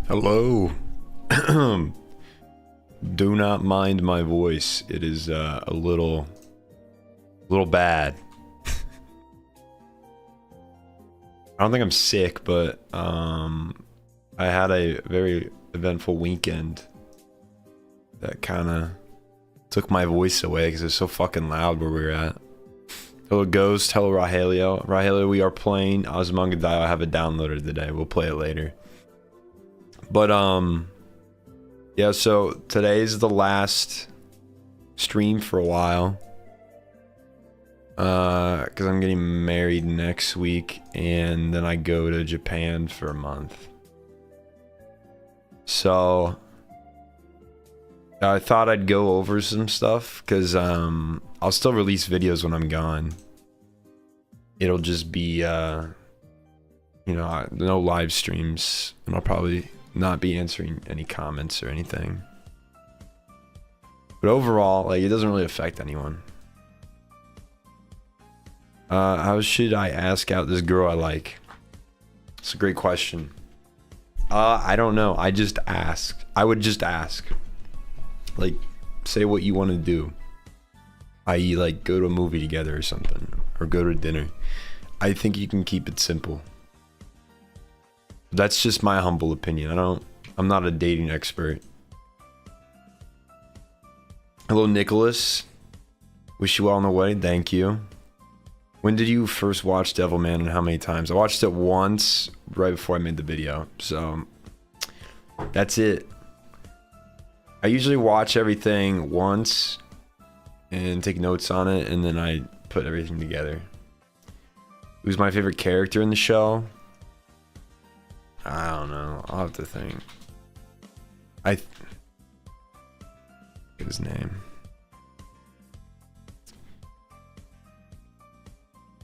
Hello. Do not mind my voice. It is a little bad. I don't think I'm sick, but I had a very eventful weekend that kind of took my voice away because it's so fucking loud where we're at. Hello Ghost, hello Rahelio. Rahelio, we are playing Monogatari. I have it downloaded today. We'll play it later. But yeah, so today's the last stream for a while. Because I'm getting married next week and then I go to Japan for a month. So I thought I'd go over some stuff because I'll still release videos when I'm gone. It'll just be you know, no live streams, and I'll probably not be answering any comments or anything. But overall, like, it doesn't really affect anyone. How should I ask out this girl I like? It's a great question. I don't know. I just ask. I would just ask. Like, say what you want to do. I.e., like, go to a movie together or something. Or go to dinner. I think you can keep it simple. That's just my humble opinion. I'm not a dating expert. Hello, Nicholas. Wish you well on the way. Thank you. When did you first watch Devilman and how many times? I watched it once right before I made the video. So that's it. I usually watch everything once and take notes on it, and then I put everything together. Who's my favorite character in the show? I don't know. I'll have to think. Get his name.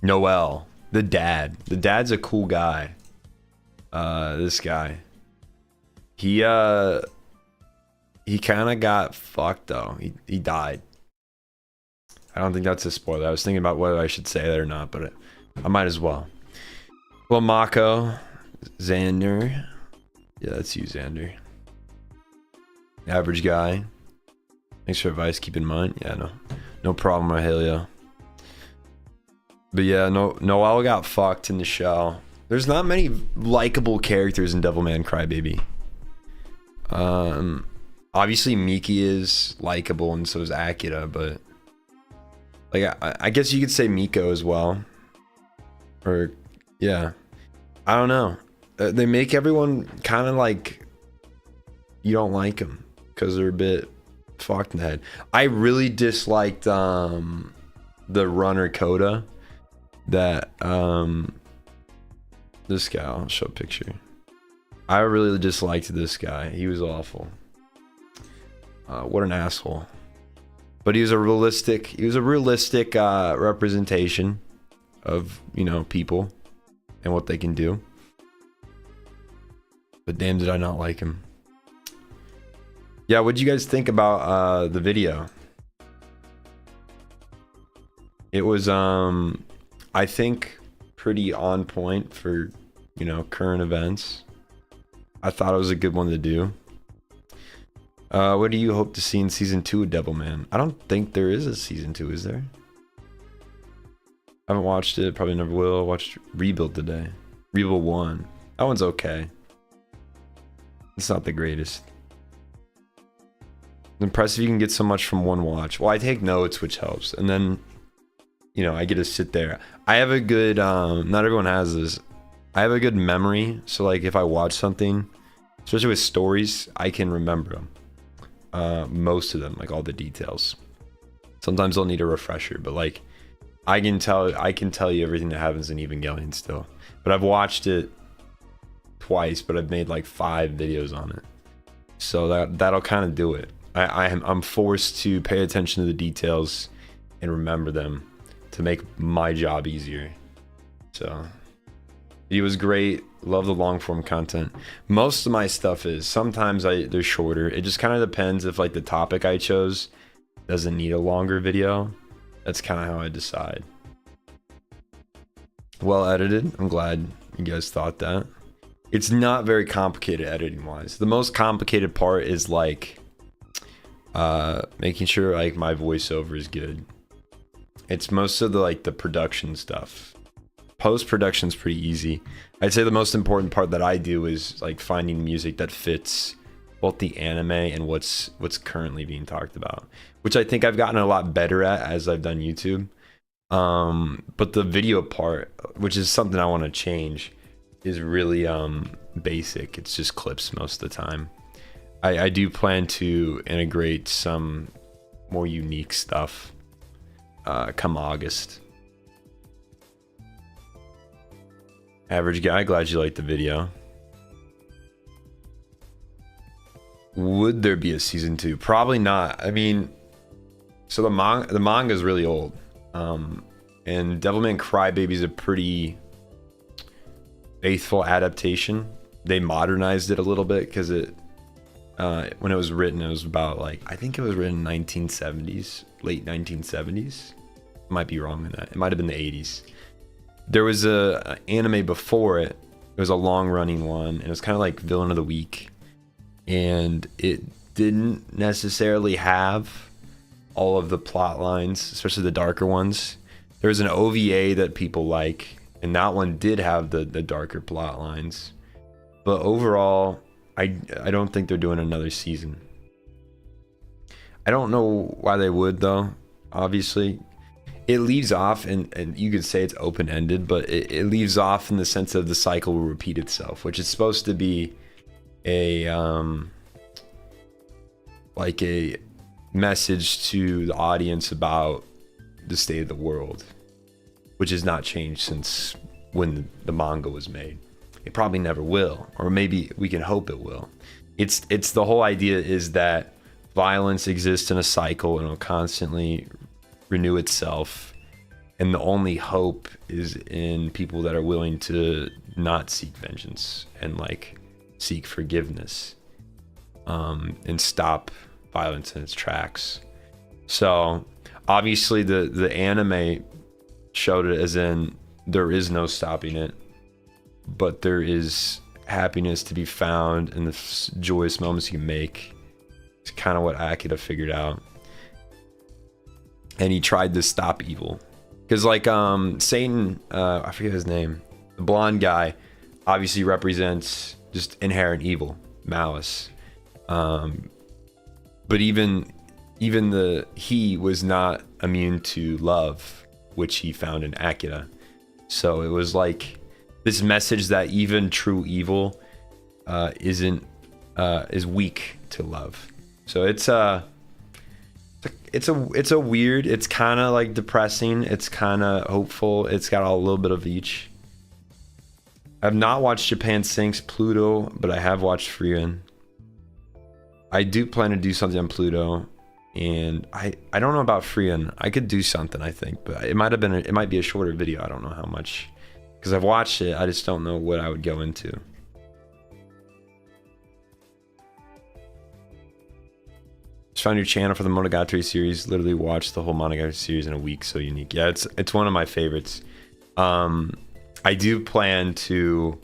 Noel, the dad. The dad's a cool guy. This guy. He kind of got fucked though. He died. I don't think that's a spoiler. I was thinking about whether I should say that or not, but I might as well. Well, Mako, Xander. Yeah, that's you, Xander. Average guy. Thanks for advice. Keep in mind. Yeah, no problem, Rahelio. But yeah, Noel got fucked in the show. There's not many likable characters in Devilman Crybaby. Obviously Miki is likable and so is Akira, but like I guess you could say Miko as well. Or yeah, I don't know. They make everyone kind of like you don't like them because they're a bit fucked in the head. I really disliked the runner Coda. That this guy, I'll show a picture. I really disliked this guy. He was awful. What an asshole. But he was a realistic representation of, you know, people and what they can do. But damn, did I not like him. Yeah, what did you guys think about the video? It was I think pretty on point for, you know, current events. I thought it was a good one to do. What do you hope to see in season 2 of Devilman? I don't think there is a season 2, is there? I haven't watched it, probably never will. I watched Rebuild today. Rebuild 1. That one's okay. It's not the greatest. It's impressive you can get so much from one watch. Well, I take notes, which helps. And then, you know, I get to sit there. I have a good, not everyone has this. I have a good memory. So like if I watch something, especially with stories, I can remember them. Most of them, like all the details. Sometimes I'll need a refresher, but like I can tell you everything that happens in Evangelion still. But I've watched it twice, but I've made like 5 videos on it. So that'll kind of do it. I'm forced to pay attention to the details and remember them to make my job easier. So it was great. Love the long form content. Most of my stuff is sometimes they're shorter. It just kind of depends if like the topic I chose doesn't need a longer video. That's kind of how I decide. Well edited. I'm glad you guys thought that. It's not very complicated editing wise. The most complicated part is like making sure like my voiceover is good. It's most of the like the production stuff. Post-production's pretty easy. I'd say the most important part that I do is like finding music that fits both the anime and what's currently being talked about, which I think I've gotten a lot better at as I've done YouTube. But the video part, which is something I want to change, is really basic. It's just clips most of the time. I do plan to integrate some more unique stuff come August. Average guy, glad you liked the video. Would there be a season 2? Probably not. I mean, so the manga is really old, and Devilman Crybaby is a pretty faithful adaptation. They modernized it a little bit because it when it was written, it was about like, I think it was written in 1970s, late 1970s. Might be wrong in that. It might have been the 80s. There was a anime before it. It was a long running one, and it was kind of like Villain of the Week, and it didn't necessarily have all of the plot lines, especially the darker ones. There was an OVA that people like, and that one did have the darker plot lines, but overall I don't think they're doing another season. I don't know why they would though. Obviously it leaves off, and you could say it's open-ended, but it leaves off in the sense of the cycle will repeat itself, which is supposed to be a like a message to the audience about the state of the world, which has not changed since when the manga was made. It probably never will, or maybe we can hope it will. It's the whole idea is that violence exists in a cycle and will constantly renew itself, and the only hope is in people that are willing to not seek vengeance and like seek forgiveness, and stop violence in its tracks. So obviously the anime showed it as in there is no stopping it, but there is happiness to be found in the joyous moments you make. It's kind of what Akira figured out, and he tried to stop evil, because like Satan, I forget his name, the blonde guy, obviously represents just inherent evil, malice, but even he was not immune to love, which he found in Akira. So it was like this message that even true evil is weak to love. So it's a weird, it's kind of like depressing, it's kind of hopeful, it's got a little bit of each. I've not watched Japan Sinks Pluto, but I have watched Frieren. I do plan to do something on Pluto, and I don't know about Frieren. I could do something, I think, but it might be a shorter video. I don't know how much, because I've watched it, I just don't know what I would go into. Just found your channel for the Monogatari series. Literally watched the whole Monogatari series in a week. So unique. Yeah, it's one of my favorites. I do plan to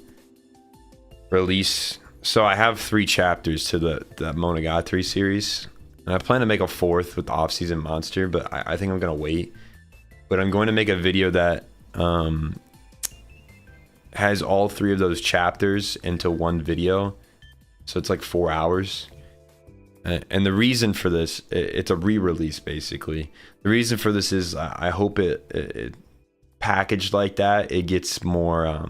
release. So I have 3 chapters to the Monogatari series, and I plan to make a 4th with the off-season monster, but I think I'm gonna wait. But I'm going to make a video that has all 3 of those chapters into one video, so it's like 4 hours. And the reason for this, it's a re-release basically. The reason for this is I hope it packaged like that, it gets more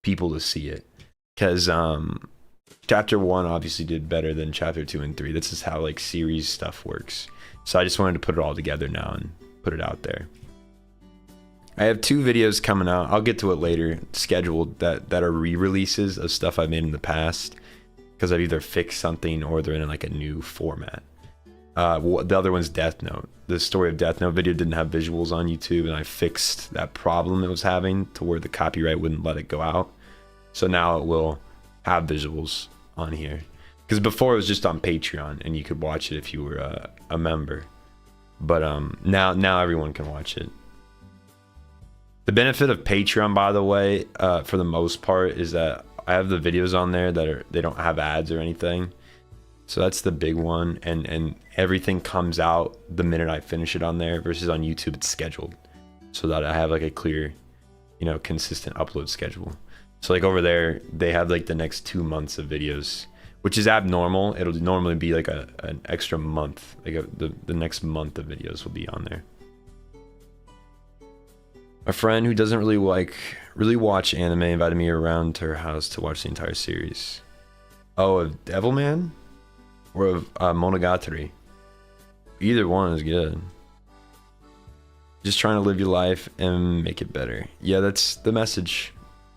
people to see it, because chapter 1 obviously did better than chapter 2 and 3. This is how like series stuff works. So I just wanted to put it all together now and put it out there. I have 2 videos coming out, I'll get to it later, scheduled, that are re-releases of stuff I've made in the past, because I've either fixed something or they're in like a new format. The other one's Death Note. The story of Death Note video didn't have visuals on YouTube, and I fixed that problem it was having to where the copyright wouldn't let it go out. So now it will have visuals on here, because before it was just on Patreon and you could watch it if you were a member. But now everyone can watch it. The benefit of Patreon, by the way, for the most part, is that I have the videos on there they don't have ads or anything. So that's the big one, and everything comes out the minute I finish it on there, versus on YouTube it's scheduled, so that I have like a clear, consistent upload schedule. So like over there they have like the next 2 months of videos, which is abnormal. It'll normally be like an extra month, like the next month of videos will be on there. A friend who doesn't really watch anime invited me around to her house to watch the entire series. Oh, of Devilman? Or of Monogatari? Either one is good. Just trying to live your life and make it better. Yeah, that's the message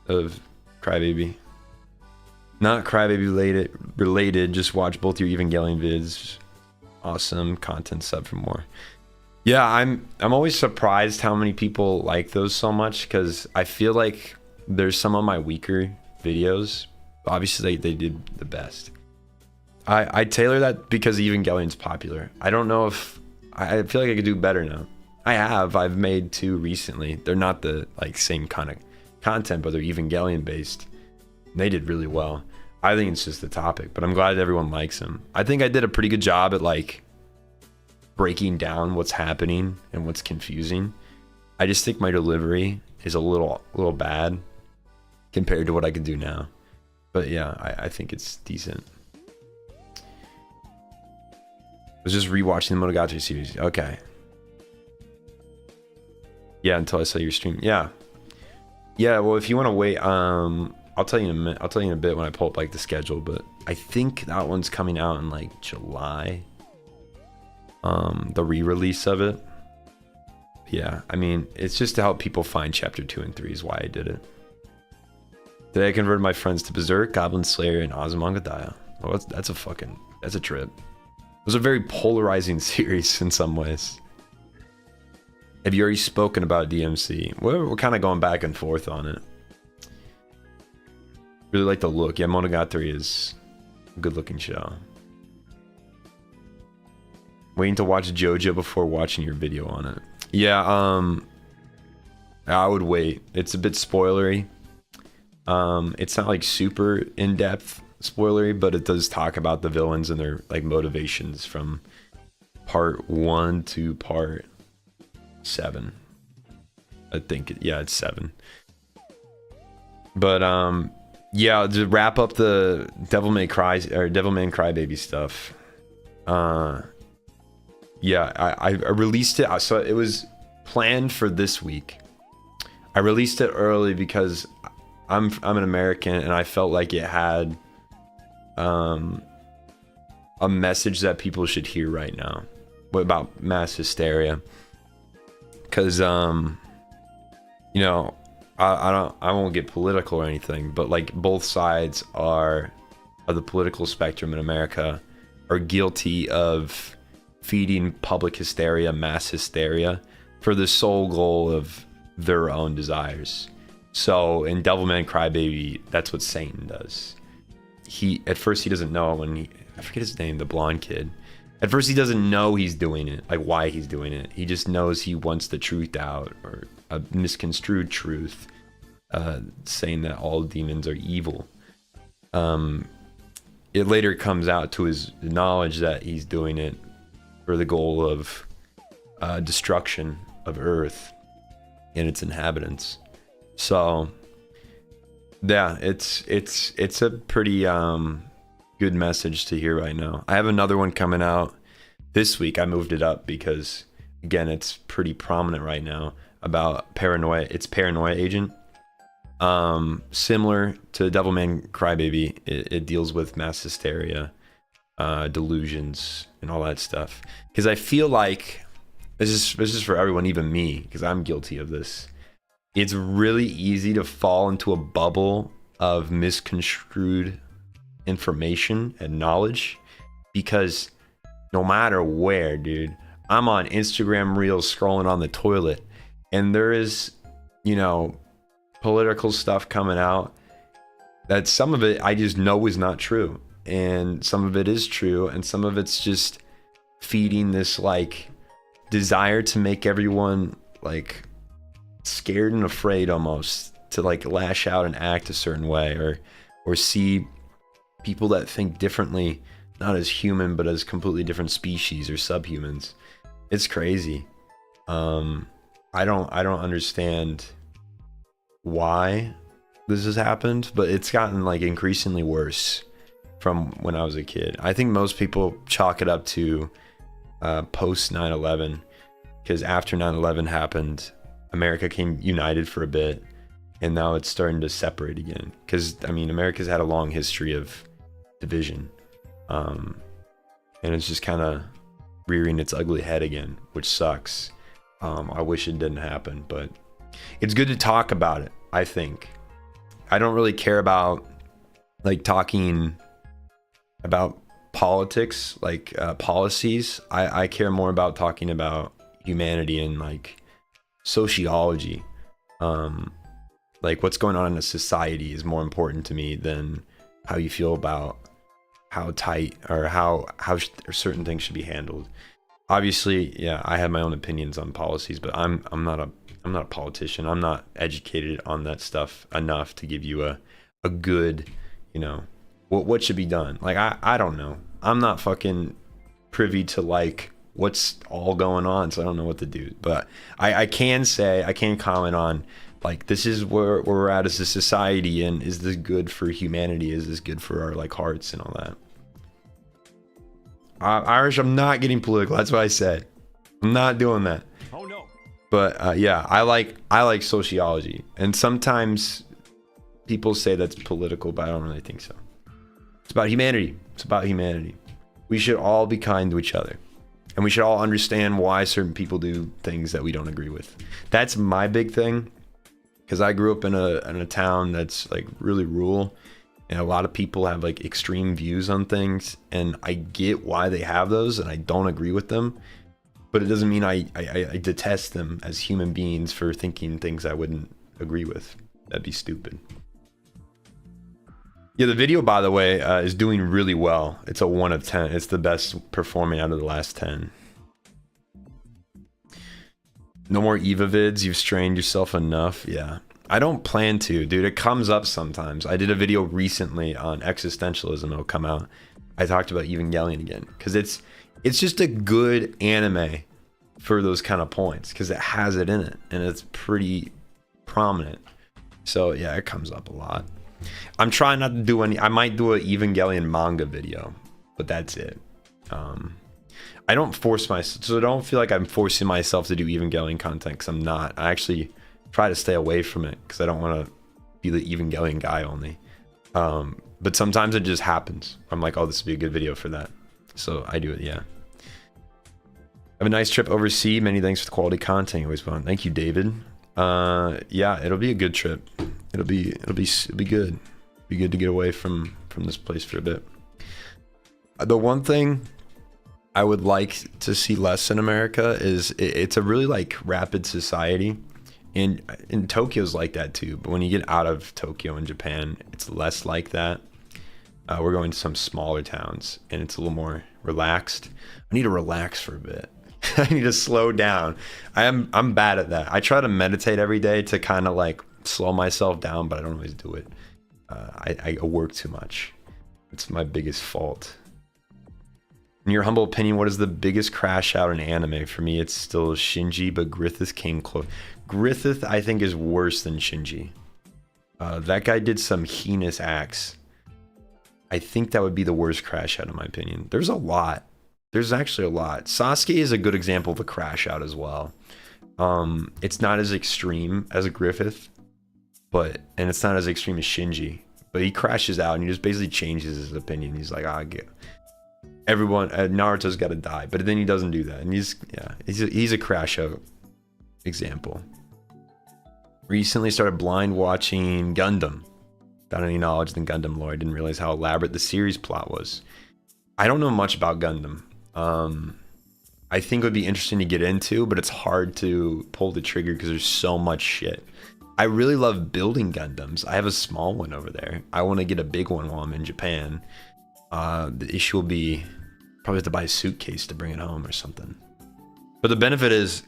of Crybaby. Not Crybaby related, just watch both your Evangelion vids. Awesome content, sub for more. Yeah, I'm always surprised how many people like those so much, because I feel like there's some of my weaker videos. Obviously they did the best. I tailor that because Evangelion's popular. I don't know if I feel like I could do better now. I've made 2 recently. They're not the same kind of content, but they're Evangelion based. They did really well. I think it's just the topic, but I'm glad everyone likes them. I think I did a pretty good job at breaking down what's happening and what's confusing. I just think my delivery is a little bad compared to what I can do now. But yeah, I think it's decent. I was just rewatching the Monogatari series. Okay. Yeah, until I saw your stream. Yeah. Yeah, well, if you want to wait, I'll tell you in a minute. I'll tell you in a bit when I pull up the schedule, but I think that one's coming out in July. The re-release of it. Yeah, I mean, it's just to help people find chapter 2 and 3 is why I did it. Today I converted my friends to Berserk, Goblin Slayer, and Ozymandias. Oh, that's a trip. Those are very polarizing series in some ways. Have you already spoken about DMC? We're kind of going back and forth on it. Really like the look. Yeah, Monogatari is a good looking show. Waiting to watch JoJo before watching your video on it. Yeah, I would wait. It's a bit spoilery. It's not super in-depth spoilery, but it does talk about the villains and their motivations from part 1 to part 7. I think it's 7. But yeah, to wrap up the Devilman Crybaby stuff. Yeah, I released it. So it was planned for this week. I released it early because I'm an American and I felt like it had a message that people should hear right now about mass hysteria. Because I won't get political or anything, but both sides of the political spectrum in America are guilty of feeding public hysteria, mass hysteria, for the sole goal of their own desires. So in Devilman Crybaby, that's what Satan does. At first he doesn't know I forget his name, the blonde kid. At first he doesn't know he's doing it, why he's doing it. He just knows he wants the truth out, or a misconstrued truth, saying that all demons are evil. It later comes out to his knowledge that he's doing it for the goal of destruction of Earth and its inhabitants. So yeah, it's a pretty good message to hear right now. I have another one coming out this week. I moved it up because again, it's pretty prominent right now, about paranoia. It's Paranoia Agent. Similar to Devilman Crybaby, it deals with mass hysteria, delusions, and all that stuff. Because I feel like this is for everyone, even me, because I'm guilty of this. It's really easy to fall into a bubble of misconstrued information and knowledge, because no matter where, dude, I'm on Instagram Reels scrolling on the toilet, and there is, political stuff coming out that some of it I just know is not true, and some of it is true, and some of it's just feeding this desire to make everyone scared and afraid almost to lash out and act a certain way, or or see people that think differently, not as human, but as completely different species or subhumans. It's crazy. I don't understand why this has happened, but it's gotten like increasingly worse from when I was a kid. I think most people chalk it up to post 9/11, because after 9/11 happened, America came united for a bit, and now it's starting to separate again. Because I mean, America's had a long history of division, and it's just kind of rearing its ugly head again, which sucks. I wish it didn't happen, but it's good to talk about it. I think I don't really care about like talking about politics, like policies. I care more about talking about humanity and like sociology. Like what's going on in a society is more important to me than how you feel about how tight or how certain things should be handled. Obviously, yeah, I have my own opinions on policies, but I'm not a politician. I'm not educated on that stuff enough to give you a good, you know, what should be done. Like I don't know. I'm not fucking privy to like what's all going on, so I don't know what to do. But I can comment on like, this is where we're at as a society, and is this good for humanity? Is this good for our like hearts and all that? Irish, I'm not getting political. That's what I said. I'm not doing that. Oh no. But yeah, I like sociology, and sometimes people say that's political, but I don't really think so. It's about humanity. It's about humanity. We should all be kind to each other, and we should all understand why certain people do things that we don't agree with. That's my big thing, because I grew up in a town that's like really rural, and a lot of people have like extreme views on things, and I get why they have those, and I don't agree with them, but it doesn't mean I detest them as human beings for thinking things I wouldn't agree with. That'd be stupid. Yeah, the video, by the way, is doing really well. It's a 1 of 10. It's the best performing out of the last 10. No more Eva vids. You've strained yourself enough. Yeah. I don't plan to, dude. It comes up sometimes. I did a video recently on existentialism. It'll come out. I talked about Evangelion again, because it's just a good anime for those kind of points, because it has it in it and it's pretty prominent. So yeah, it comes up a lot. I'm trying not to do any. I might do an Evangelion manga video, but that's it. I don't force myself, so I don't feel like I'm forcing myself to do Evangelion content, because I'm not. I actually try to stay away from it, because I don't want to be the Evangelion guy only. But sometimes it just happens. I'm like, oh, this would be a good video for that. So I do it, yeah. Have a nice trip overseas. Many thanks for the quality content. Always fun. Thank you, David. Yeah, it'll be a good trip. It'll be good. Be good to get away from this place for a bit. The one thing I would like to see less in America is it's a really like rapid society. And Tokyo's like that too, but when you get out of Tokyo in Japan, it's less like that. We're going to some smaller towns, and it's a little more relaxed. I need to relax for a bit. I need to slow down. I'm bad at that. I try to meditate every day to kind of like slow myself down, but I don't always do it. I work too much. It's my biggest fault. In your humble opinion, what is the biggest crash out in anime? For me, it's still Shinji, but Griffith came close. Griffith, I think, is worse than Shinji. That guy did some heinous acts. I think that would be the worst crash out, in my opinion. There's a lot. There's actually a lot. Sasuke is a good example of a crash out as well. It's not as extreme as a Griffith, and it's not as extreme as Shinji. But he crashes out and he just basically changes his opinion. He's like, everyone, Naruto's got to die, but then he doesn't do that, and he's a crash out example. Recently started blind watching Gundam. Without any knowledge in Gundam lore, I didn't realize how elaborate the series plot was. I don't know much about Gundam. I think it would be interesting to get into, but it's hard to pull the trigger because there's so much shit. I really love building Gundams. I have a small one over there. I want to get a big one while I'm in Japan. The issue will be probably have to buy a suitcase to bring it home or something. But the benefit is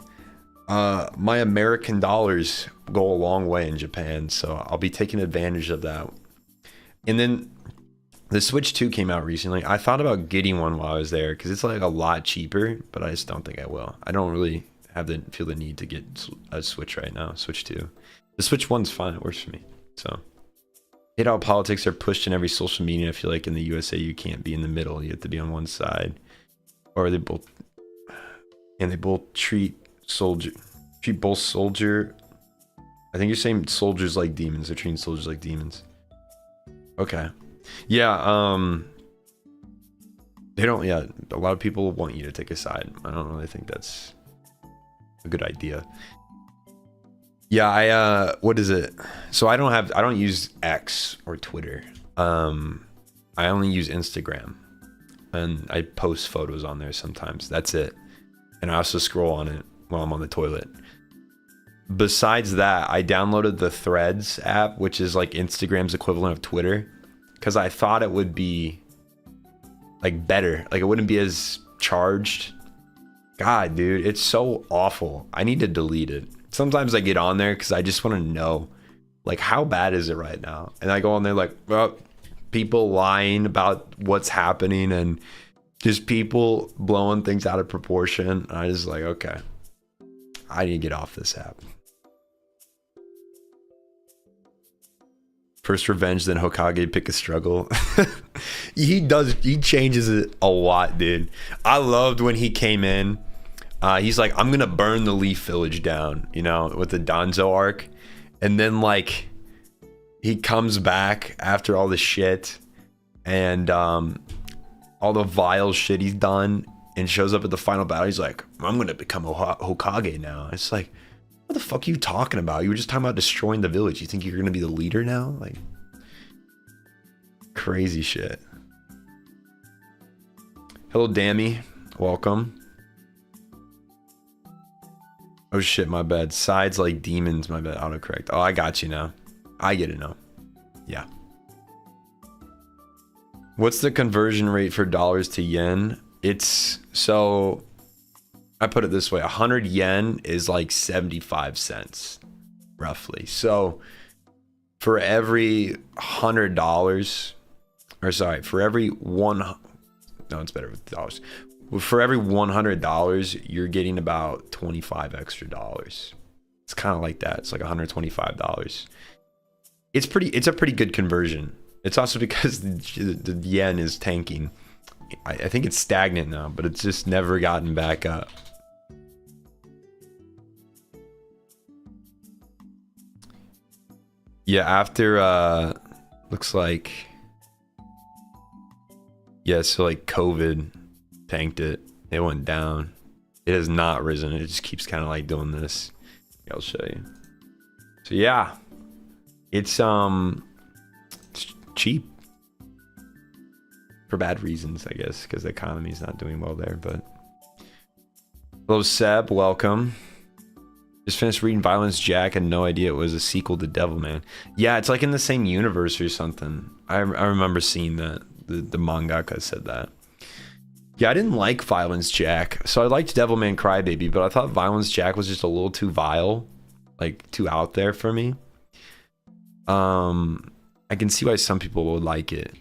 my American dollars go a long way in Japan, so I'll be taking advantage of that. And then the Switch 2 came out recently. I thought about getting one while I was there because it's like a lot cheaper, but I just don't think I will. I don't really feel the need to get a Switch right now. Switch 2. The Switch 1's fine. It works for me. So, hate how politics are pushed in every social media. I feel like in the USA you can't be in the middle. You have to be on one side, or they both treat both soldier. I think you're saying soldiers like demons. They're treating soldiers like demons. Okay. Yeah, they don't, yeah, a lot of people want you to take a side. I don't really think that's a good idea. Yeah, what is it? So I don't use X or Twitter. I only use Instagram, and I post photos on there sometimes. That's it. And I also scroll on it while I'm on the toilet. Besides that, I downloaded the Threads app, which is like Instagram's equivalent of Twitter, because I thought it would be like better, like it wouldn't be as charged. God, dude, it's so awful. I need to delete it. Sometimes I get on there because I just want to know, like, how bad is it right now? And I go on there like, well, people lying about what's happening and just people blowing things out of proportion. And I just like, okay, I need to get off this app. First revenge, then Hokage, pick a struggle. He changes it a lot, dude. I loved when he came in. He's like, I'm gonna burn the Leaf Village down, you know, with the Danzo arc. And then like he comes back after all the shit and all the vile shit he's done, and shows up at the final battle. He's like, I'm gonna become a Hokage now. It's like, what the fuck are you talking about? You were just talking about destroying the village. You think you're gonna be the leader now? Like, crazy shit. Hello, Dammy. Welcome. Oh shit, my bad. Sides like demons, my bad. Autocorrect. Oh, I got you now. I get it now. Yeah. What's the conversion rate for dollars to yen? It's, so I put it this way, 100 yen is like 75 cents, roughly. So for every $100, or sorry, for every no, it's better with dollars. For every $100, you're getting about 25 extra dollars. It's kind of like that. It's like $125. It's a pretty good conversion. It's also because the yen is tanking. I think it's stagnant now, but it's just never gotten back up. Yeah, after looks like, yeah, so like COVID tanked it. It went down. It has not risen. It just keeps kind of like doing this. I'll show you. So yeah, it's cheap for bad reasons, I guess, because the economy's not doing well there. But hello, Seb. Welcome. Just finished reading Violence Jack and no idea it was a sequel to Devilman. Yeah, it's like in the same universe or something. I remember seeing that. The mangaka said that. Yeah, I didn't like Violence Jack. So I liked Devilman Crybaby, but I thought Violence Jack was just a little too vile. Like, too out there for me. I can see why some people would like it.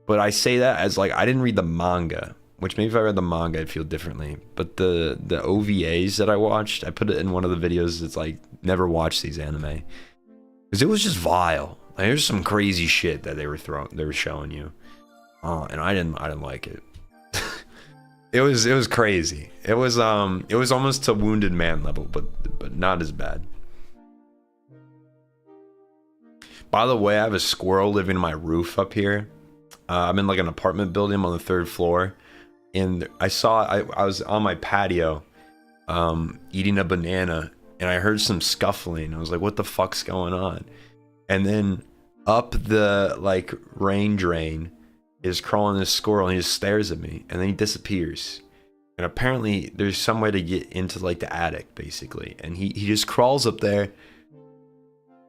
But I say that as like, I didn't read the manga. Which maybe if I read the manga, I'd feel differently. But the OVAs that I watched, I put it in one of the videos that's like, never watch these anime. Because it was just vile. Like, there's some crazy shit that they were showing you. And I didn't like it. It was crazy. It was almost to Wounded Man level, but not as bad. By the way, I have a squirrel living in my roof up here. I'm in like an apartment building. I'm on the 3rd floor. And I was on my patio eating a banana, and I heard some scuffling. I was like, what the fuck's going on? And then up the like rain drain is crawling this squirrel, and he just stares at me, and then he disappears. And apparently there's some way to get into like the attic, basically. And he just crawls up there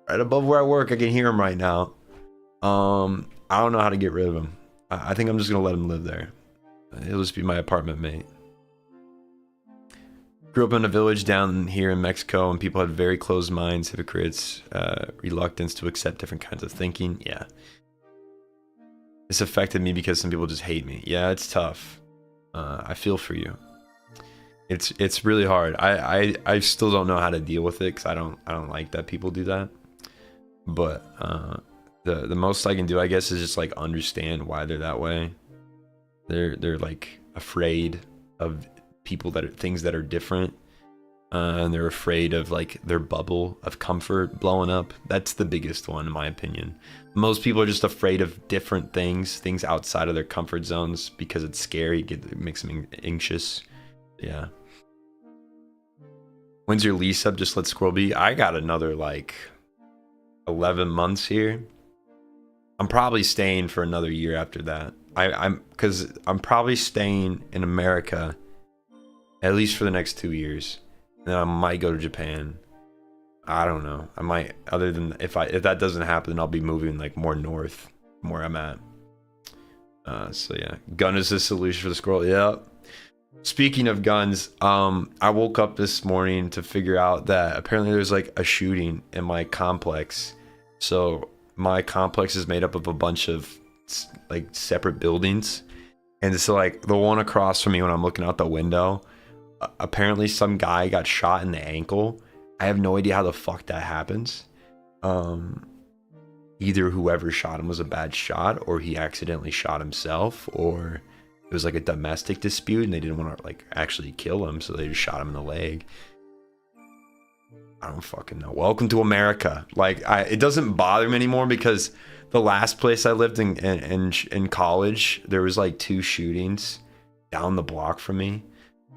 right above where I work. I can hear him right now. I don't know how to get rid of him. I think I'm just gonna let him live there. He'll just be my apartment mate. Grew up in a village down here in Mexico, and people had very closed minds, hypocrites, reluctance to accept different kinds of thinking. Yeah. It's affected me because some people just hate me. Yeah, it's tough. I feel for you. It's really hard. I still don't know how to deal with it because I don't like that people do that. But the most I can do, I guess, is just like understand why they're that way. They're like afraid of people that are things that are different, and they're afraid of like their bubble of comfort blowing up. That's the biggest one in my opinion. Most people are just afraid of different things outside of their comfort zones because it's scary. It makes them anxious. Yeah. When's your lease up? Just let Squirrel be. I got another like 11 months here. I'm probably staying for another year after that. Because I'm probably staying in America at least for the next 2 years. And then I might go to Japan. I don't know. I might, other than if that doesn't happen, then I'll be moving like more north from where I'm at. So yeah, gun is the solution for the squirrel. Yeah. Speaking of guns, I woke up this morning to figure out that apparently there's like a shooting in my complex. So my complex is made up of a bunch of like separate buildings, and so like the one across from me, when I'm looking out the window, apparently some guy got shot in the ankle. I have no idea how the fuck that happens. Either whoever shot him was a bad shot, or he accidentally shot himself, or it was like a domestic dispute and they didn't want to like actually kill him, so they just shot him in the leg. I don't fucking know. Welcome to America. Like, it doesn't bother me anymore because the last place I lived in college, there was like 2 shootings down the block from me.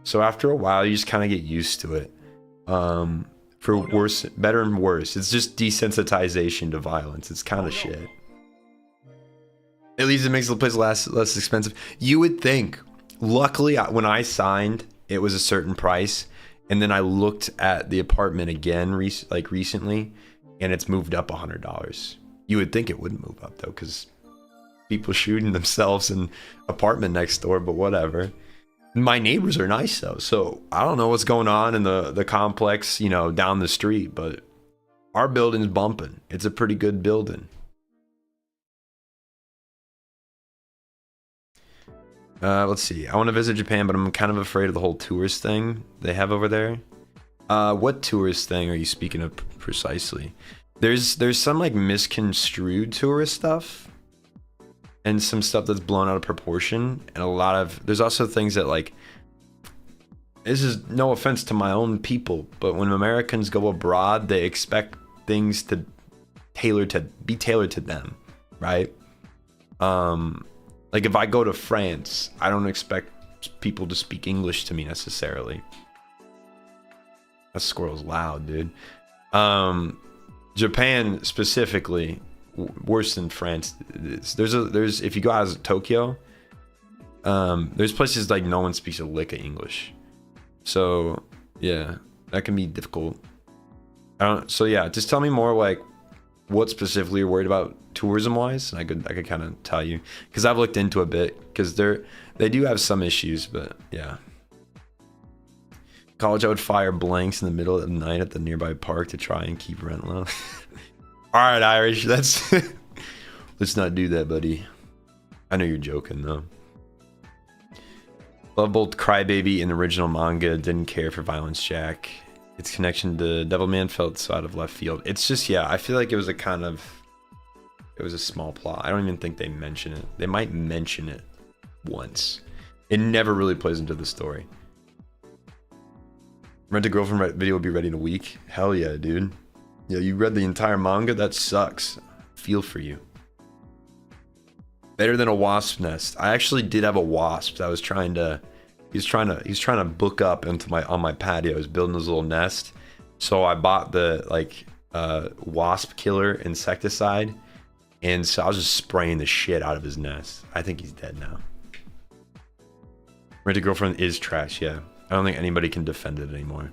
So after a while, you just kind of get used to it. For worse, better and worse. It's just desensitization to violence. It's kind of shit. At least it makes the place less expensive. You would think. Luckily, when I signed, it was a certain price. And then I looked at the apartment again recently, and it's moved up $100. You would think it wouldn't move up, though, because people shooting themselves in apartment next door, but whatever. My neighbors are nice, though, so I don't know what's going on in the complex, you know, down the street, but our building's bumping. It's a pretty good building. Let's see. I want to visit Japan, but I'm kind of afraid of the whole tourist thing they have over there. What tourist thing are you speaking of precisely? There's some like misconstrued tourist stuff, and some stuff that's blown out of proportion, and there's also things that like, this is no offense to my own people, but when Americans go abroad, they expect things to be tailored to them, right? Like if I go to France, I don't expect people to speak English to me necessarily. That squirrel's loud, dude. Japan specifically, worse than France. There's if you go out of Tokyo, there's places like no one speaks a lick of English. So yeah, that can be difficult. So yeah, just tell me more like what specifically you're worried about tourism wise, and I could kind of tell you, because I've looked into a bit, because they do have some issues, but yeah. College, I would fire blanks in the middle of the night at the nearby park to try and keep rent low. All right, Irish, let's not do that, buddy. I know you're joking though. Love both Crybaby and the original manga. Didn't care for Violence Jack. Its connection to Devilman felt so out of left field. It's just, yeah, I feel like it was a small plot. I don't even think they mention it. They might mention it once. It never really plays into the story. Rent a Girlfriend video will be ready in a week. Hell yeah, dude. Yeah, you read the entire manga? That sucks. Feel for you. Better than a wasp nest. I actually did have a wasp that was trying to book up on my patio. I was building his little nest. So I bought the wasp killer insecticide, and so I was just spraying the shit out of his nest. I think he's dead now. Rent a Girlfriend is trash, yeah. I don't think anybody can defend it anymore.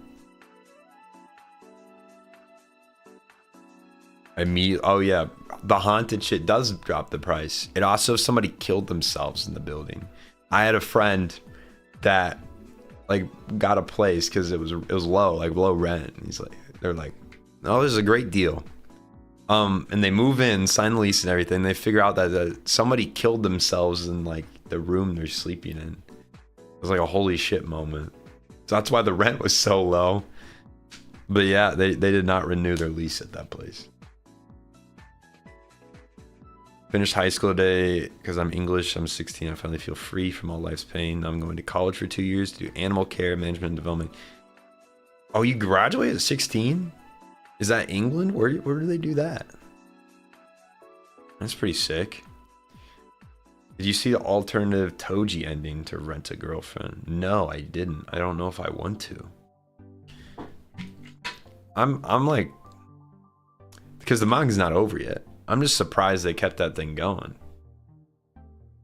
Oh yeah, the haunted shit does drop the price. It also, somebody killed themselves in the building. I had a friend that like got a place because it was low rent. And they're like, oh, this is a great deal. And they move in, sign the lease and everything. They figure out that somebody killed themselves in like the room they're sleeping in. It was like a holy shit moment. So that's why the rent was so low. But yeah, they did not renew their lease at that place. Finished high school today because I'm English. I'm 16. I finally feel free from all life's pain. I'm going to college for 2 years to do animal care, management, and development. Oh, you graduated at 16? Is that England? Where do they do that? That's pretty sick. Did you see the alternative Toji ending to Rent a Girlfriend? No, I didn't. I don't know if I want to. I'm like, because the manga's not over yet. I'm just surprised they kept that thing going.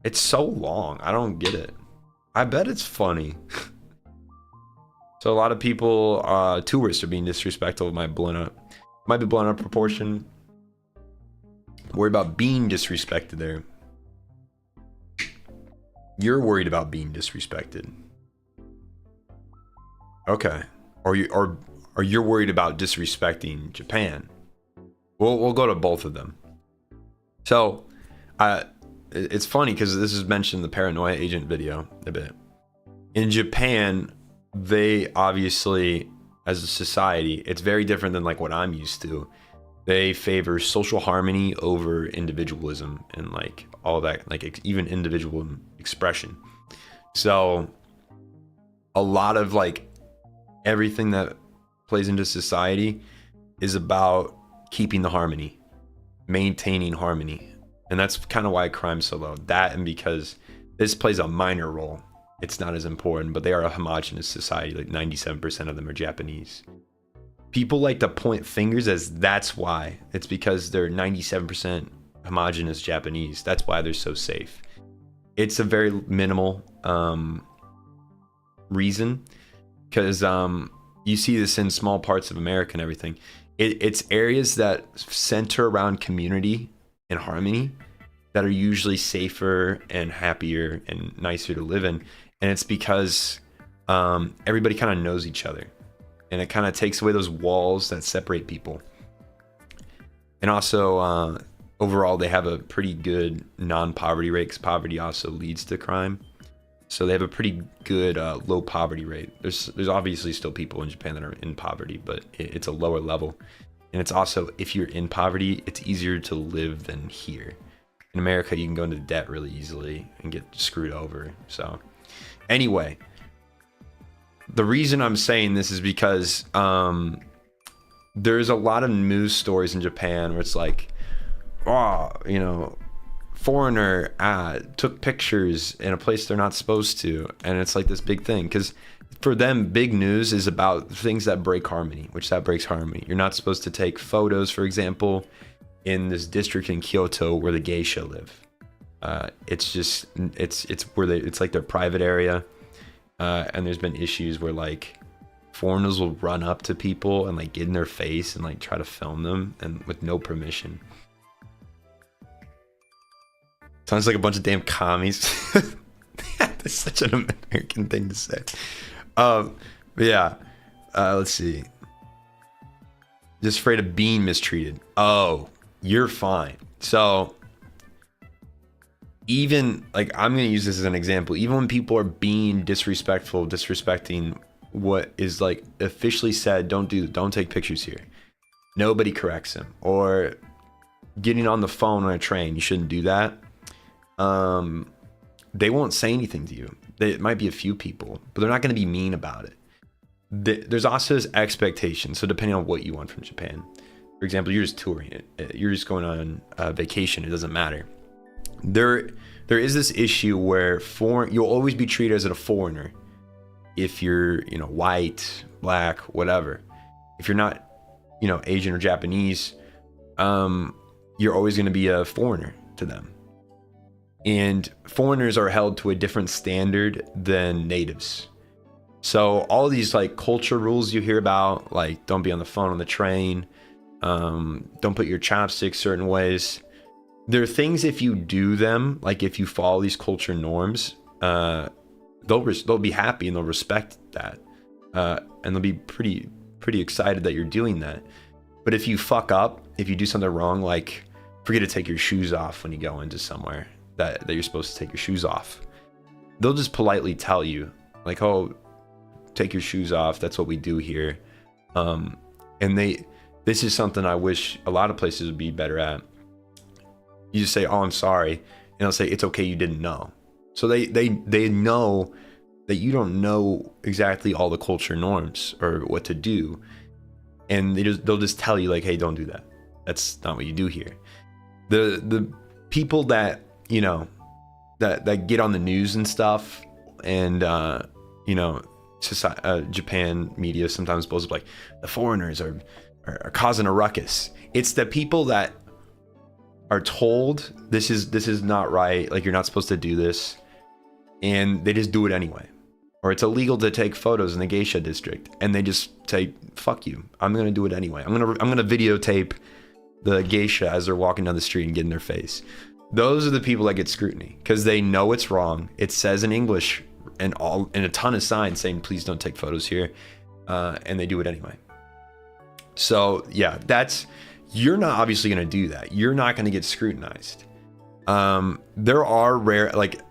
It's so long. I don't get it. I bet it's funny. So a lot of people, tourists are being disrespectful. Might be blown out of proportion. Worry about being disrespected there. You're worried about being disrespected. Okay. Or you're worried about disrespecting Japan. We'll go to both of them. So, it's funny because this is mentioned in the Paranoia Agent video a bit. In Japan, they obviously, as a society, it's very different than like what I'm used to. They favor social harmony over individualism and like all that, like even individual expression. So a lot of like everything that plays into society is about keeping the harmony, maintaining harmony. And that's kind of why crime's so low. That, and because this plays a minor role, it's not as important, but they are a homogenous society. Like 97% of them are Japanese. People like to point fingers as that's why. It's because they're 97% homogenous Japanese. That's why they're so safe. It's a very minimal reason, because you see this in small parts of America and everything. It's areas that center around community and harmony that are usually safer and happier and nicer to live in. And it's because everybody kind of knows each other. And it kind of takes away those walls that separate people. And also, overall, they have a pretty good non-poverty rate, because poverty also leads to crime. So they have a pretty good low poverty rate. There's obviously still people in Japan that are in poverty, but it's a lower level. And it's also, if you're in poverty, it's easier to live than here. In America, you can go into debt really easily and get screwed over. So anyway, the reason I'm saying this is because there's a lot of news stories in Japan where it's like, oh, you know, foreigner took pictures in a place they're not supposed to. And it's like this big thing, because for them, big news is about things that break harmony, which that breaks harmony. You're not supposed to take photos, for example, in this district in Kyoto where the geisha live. It's where it's like their private area. And there's been issues where like foreigners will run up to people and like get in their face and like try to film them, and with no permission. Sounds like a bunch of damn commies. That's such an American thing to say. But yeah, let's see. Just afraid of being mistreated. Oh, you're fine. So even like, I'm going to use this as an example. Even when people are being disrespectful, disrespecting what is like officially said, don't take pictures here. Nobody corrects them. Or getting on the phone on a train, you shouldn't do that. They won't say anything to you. It might be a few people, but they're not going to be mean about it. There's also this expectation. So depending on what you want from Japan, for example, you're just touring it. You're just going on vacation. It doesn't matter. There is this issue where you'll always be treated as a foreigner if you're, you know, white, black, whatever. If you're not, you know, Asian or Japanese, you're always going to be a foreigner to them. And foreigners are held to a different standard than natives. So all these like culture rules you hear about, like don't be on the phone on the train, don't put your chopsticks certain ways. There are things, if you do them, like if you follow these culture norms, they'll be happy and they'll respect that, and they'll be pretty excited that you're doing that. But if you fuck up, if you do something wrong, like forget to take your shoes off when you go into somewhere that you're supposed to take your shoes off, they'll just politely tell you, like, oh, take your shoes off. That's what we do here. And this is something I wish a lot of places would be better at. You just say, oh, I'm sorry. And they'll say, it's okay, you didn't know. So they know that you don't know exactly all the culture norms or what to do. And they'll just tell you, like, hey, don't do that. That's not what you do here. The people that, you know, that get on the news and stuff, and you know, Japan media sometimes blows up like the foreigners are causing a ruckus. It's the people that are told this is not right, like you're not supposed to do this, and they just do it anyway. Or it's illegal to take photos in the geisha district, and they just say, fuck you, I'm gonna do it anyway. I'm gonna videotape the geisha as they're walking down the street and get in their face. Those are the people that get scrutiny because they know it's wrong. It says in English and a ton of signs saying please don't take photos here, and they do it anyway. So yeah, you're not obviously going to do that. You're not going to get scrutinized. There are rare, like,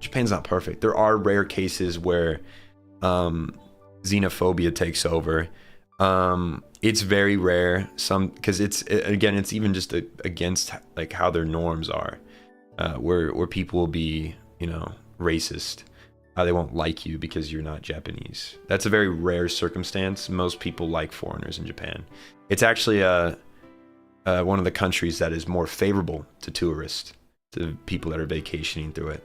Japan's not perfect. There are rare cases where xenophobia takes over. It's very rare, because it's even just against like how their norms are, where people will be, you know, racist. They won't like you because you're not Japanese. That's a very rare circumstance. Most people like foreigners in Japan. It's actually one of the countries that is more favorable to tourists, to people that are vacationing through it.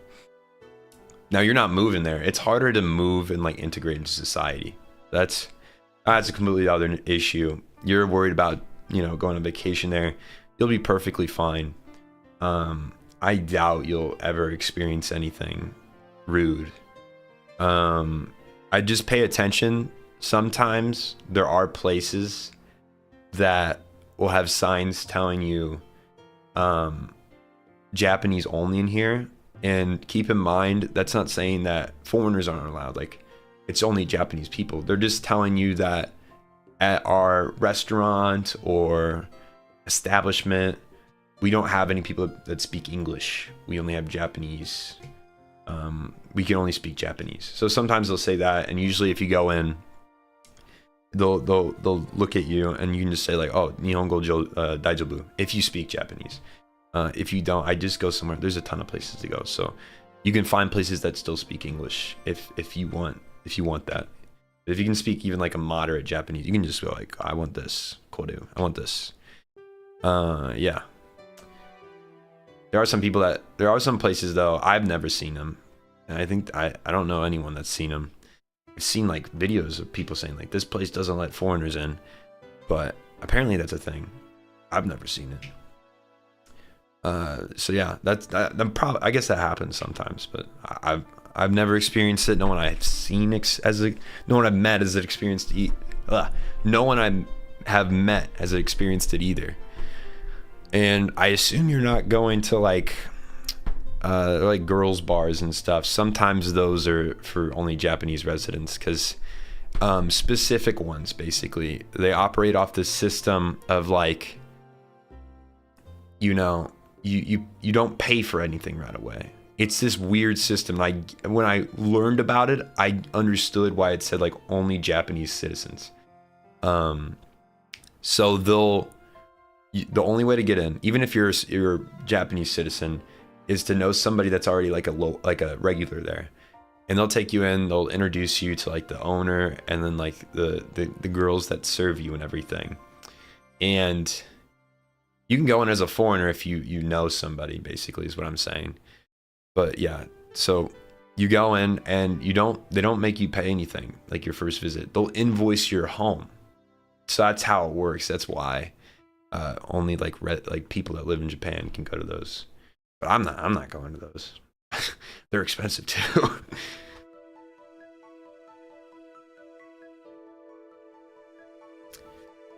Now, you're not moving there. It's harder to move and like integrate into society. That's a completely other issue. You're worried about, you know, going on vacation there. You'll be perfectly fine. I doubt you'll ever experience anything rude. I just pay attention. Sometimes there are places that will have signs telling you Japanese only in here, and keep in mind that's not saying that foreigners aren't allowed. Like, it's only Japanese people. They're just telling you that at our restaurant or establishment, we don't have any people that speak English. We only have Japanese. We can only speak Japanese. So sometimes they'll say that, and usually if you go in, they'll look at you and you can just say like, oh, Nihongo Daijobu, if you speak Japanese. If you don't, I just go somewhere. There's a ton of places to go, so you can find places that still speak English if you want that. If you can speak even like a moderate Japanese, you can just go like, I want this, koru, I want this. Yeah. There are some places though, I've never seen them. And I think, I don't know anyone that's seen them. I've seen like videos of people saying like, this place doesn't let foreigners in, but apparently that's a thing. I've never seen it. So yeah, I guess that happens sometimes, but I've never experienced it. No one I've seen no one I've met has experienced it. No one I have met has experienced it either. And I assume you're not going to like girls bars and stuff. Sometimes those are for only Japanese residents, because specific ones, basically, they operate off this system of like, you know, you don't pay for anything right away. It's this weird system. When I learned about it, I understood why it said like only Japanese citizens. So the only way to get in, even if you're a Japanese citizen, is to know somebody that's already like a regular there, and they'll take you in. They'll introduce you to like the owner, and then like the girls that serve you and everything. And you can go in as a foreigner if you know somebody, basically, is what I'm saying. But yeah, so you go in and they don't make you pay anything like your first visit. They'll invoice your home. So that's how it works. That's why only like people that live in Japan can go to those. But I'm not going to those. They're expensive too.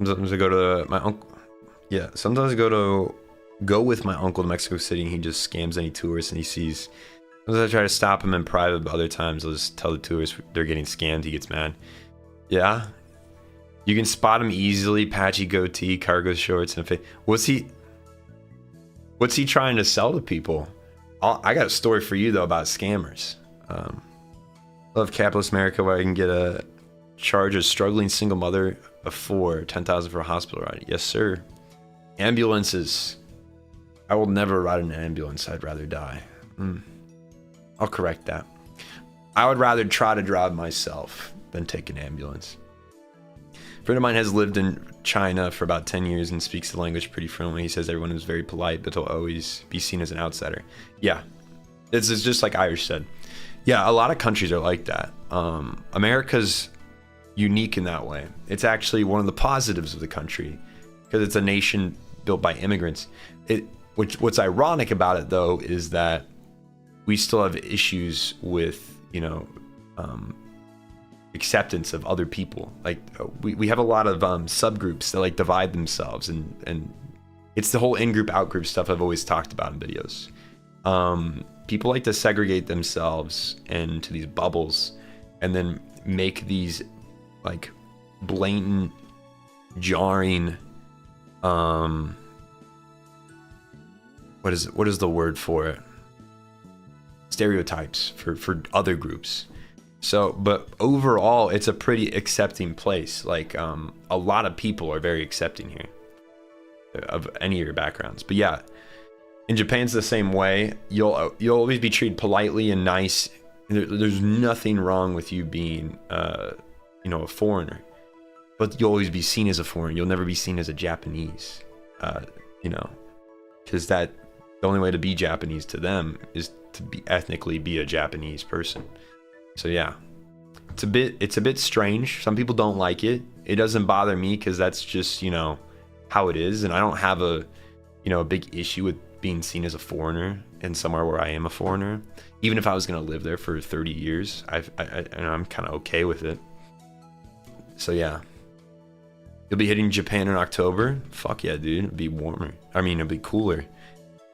Sometimes I go to my uncle. Yeah, sometimes I go with my uncle to Mexico City, and he just scams any tourists and he sees. Sometimes I try to stop him in private, but other times I'll just tell the tourists they're getting scammed. He gets mad. Yeah. You can spot him easily. Patchy goatee, cargo shorts, and a face. What's he trying to sell to people? I got a story for you though about scammers. Love capitalist America, where I can get a charge a struggling single mother of 4, 10,000 for a hospital ride. Yes, sir. Ambulances. I will never ride an ambulance. I'd rather die. I'll correct that. I would rather try to drive myself than take an ambulance. A friend of mine has lived in China for about 10 years and speaks the language pretty fluently. He says everyone is very polite, but they'll always be seen as an outsider. Yeah, it's just like Irish said. Yeah, a lot of countries are like that. America's unique in that way. It's actually one of the positives of the country because it's a nation built by immigrants. What's ironic about it though is that we still have issues with, acceptance of other people. Like we have a lot of subgroups that like divide themselves, and it's the whole in-group out-group stuff I've always talked about in videos. People like to segregate themselves into these bubbles and then make these like blatant, jarring, what is the word for it? Stereotypes for other groups. So, but overall, it's a pretty accepting place. Like, a lot of people are very accepting here of any of your backgrounds. But yeah, in Japan's the same way. You'll always be treated politely and nice. There's nothing wrong with you being, a foreigner. But you'll always be seen as a foreigner. You'll never be seen as a Japanese, because the only way to be Japanese to them is to be ethnically be a Japanese person. So yeah, it's a bit strange. Some people don't like it. It doesn't bother me because that's just, how it is. And I don't have a big issue with being seen as a foreigner in somewhere where I am a foreigner. Even if I was going to live there for 30 years, I'm kind of okay with it. So yeah, you'll be hitting Japan in October. Fuck yeah, dude. It'll be warmer. It'll be cooler.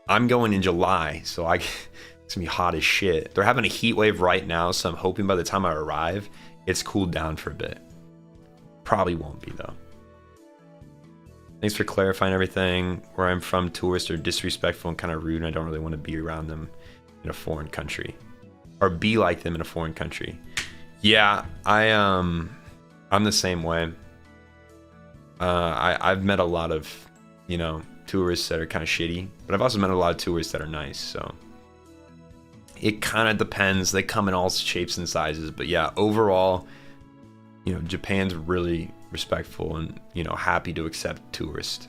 I'm going in July, so it's gonna be hot as shit. They're having a heat wave right now, so I'm hoping by the time I arrive, it's cooled down for a bit. Probably won't be though. Thanks for clarifying everything. Where I'm from, tourists are disrespectful and kind of rude, and I don't really want to be around them in a foreign country, or be like them in a foreign country. Yeah, I'm the same way. I've met a lot of, tourists that are kind of shitty, but I've also met a lot of tourists that are nice. So it kind of depends. They come in all shapes and sizes, but yeah, overall, Japan's really respectful and happy to accept tourists.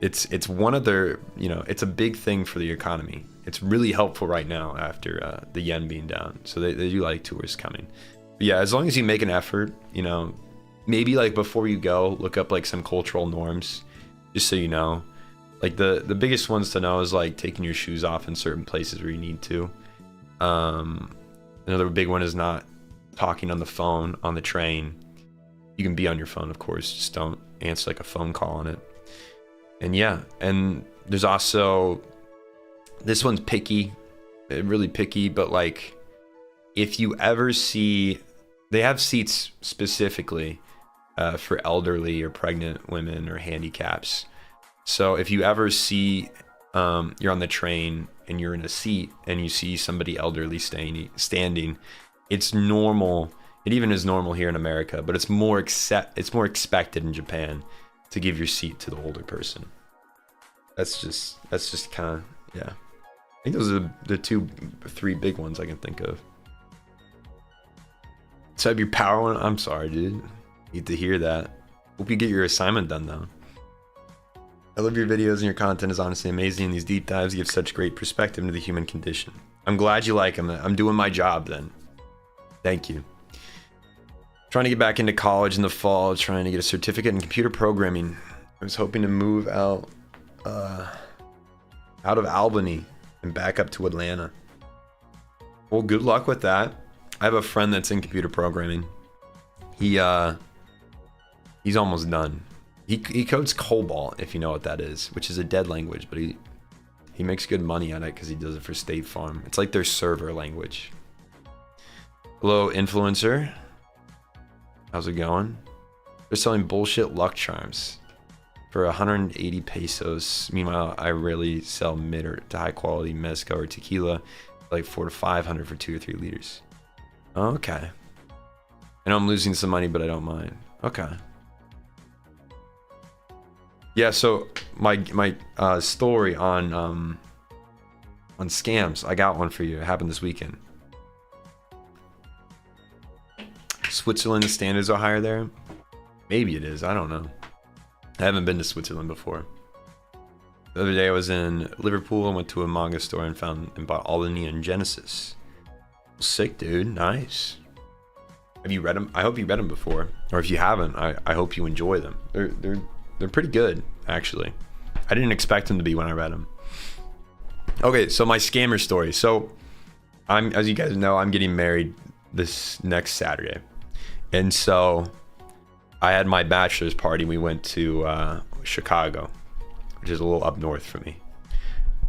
It's one of their, it's a big thing for the economy. It's really helpful right now after the yen being down, so they do like tourists coming. But yeah, as long as you make an effort, maybe like before you go, look up like some cultural norms, just so you know. Like the biggest ones to know is like taking your shoes off in certain places where you need to. Another big one is not talking on the phone on the train. You can be on your phone, of course, just don't answer like a phone call on it. And yeah, and there's also, this one's picky, really picky, but like if you ever see, they have seats specifically for elderly or pregnant women or handicaps. So if you ever see you're on the train and you're in a seat and you see somebody elderly standing, it's normal. It even is normal here in America, but it's more expected in Japan to give your seat to the older person. That's just kind of, yeah. I think those are the 3 big ones I can think of. So have your power one. I'm sorry, dude. Need to hear that. Hope you get your assignment done though. I love your videos and your content is honestly amazing. These deep dives give such great perspective into the human condition. I'm glad you like them. I'm doing my job then. Thank you. Trying to get back into college in the fall, trying to get a certificate in computer programming. I was hoping to move out of Albany and back up to Atlanta. Well, good luck with that. I have a friend that's in computer programming. He's almost done. He codes COBOL, if you know what that is, which is a dead language, but he makes good money at it because he does it for State Farm. It's like their server language. Hello, influencer. How's it going? They're selling bullshit luck charms for 180 pesos. Meanwhile, I rarely sell mid or to high quality mezcal or tequila, like 400 to 500 for 2 or 3 liters. Okay. I know I'm losing some money, but I don't mind. Okay. Yeah, so my story on scams, I got one for you. It happened this weekend. Switzerland, the standards are higher there. Maybe it is. I don't know. I haven't been to Switzerland before. The other day I was in Liverpool and went to a manga store and bought all the Neon Genesis. Sick, dude. Nice. Have you read them? I hope you read them before. Or if you haven't, I hope you enjoy them. They're pretty good, actually. I didn't expect them to be when I read them. Okay, so my scammer story. So as you guys know, I'm getting married this next Saturday. And so I had my bachelor's party. We went to Chicago, which is a little up north for me.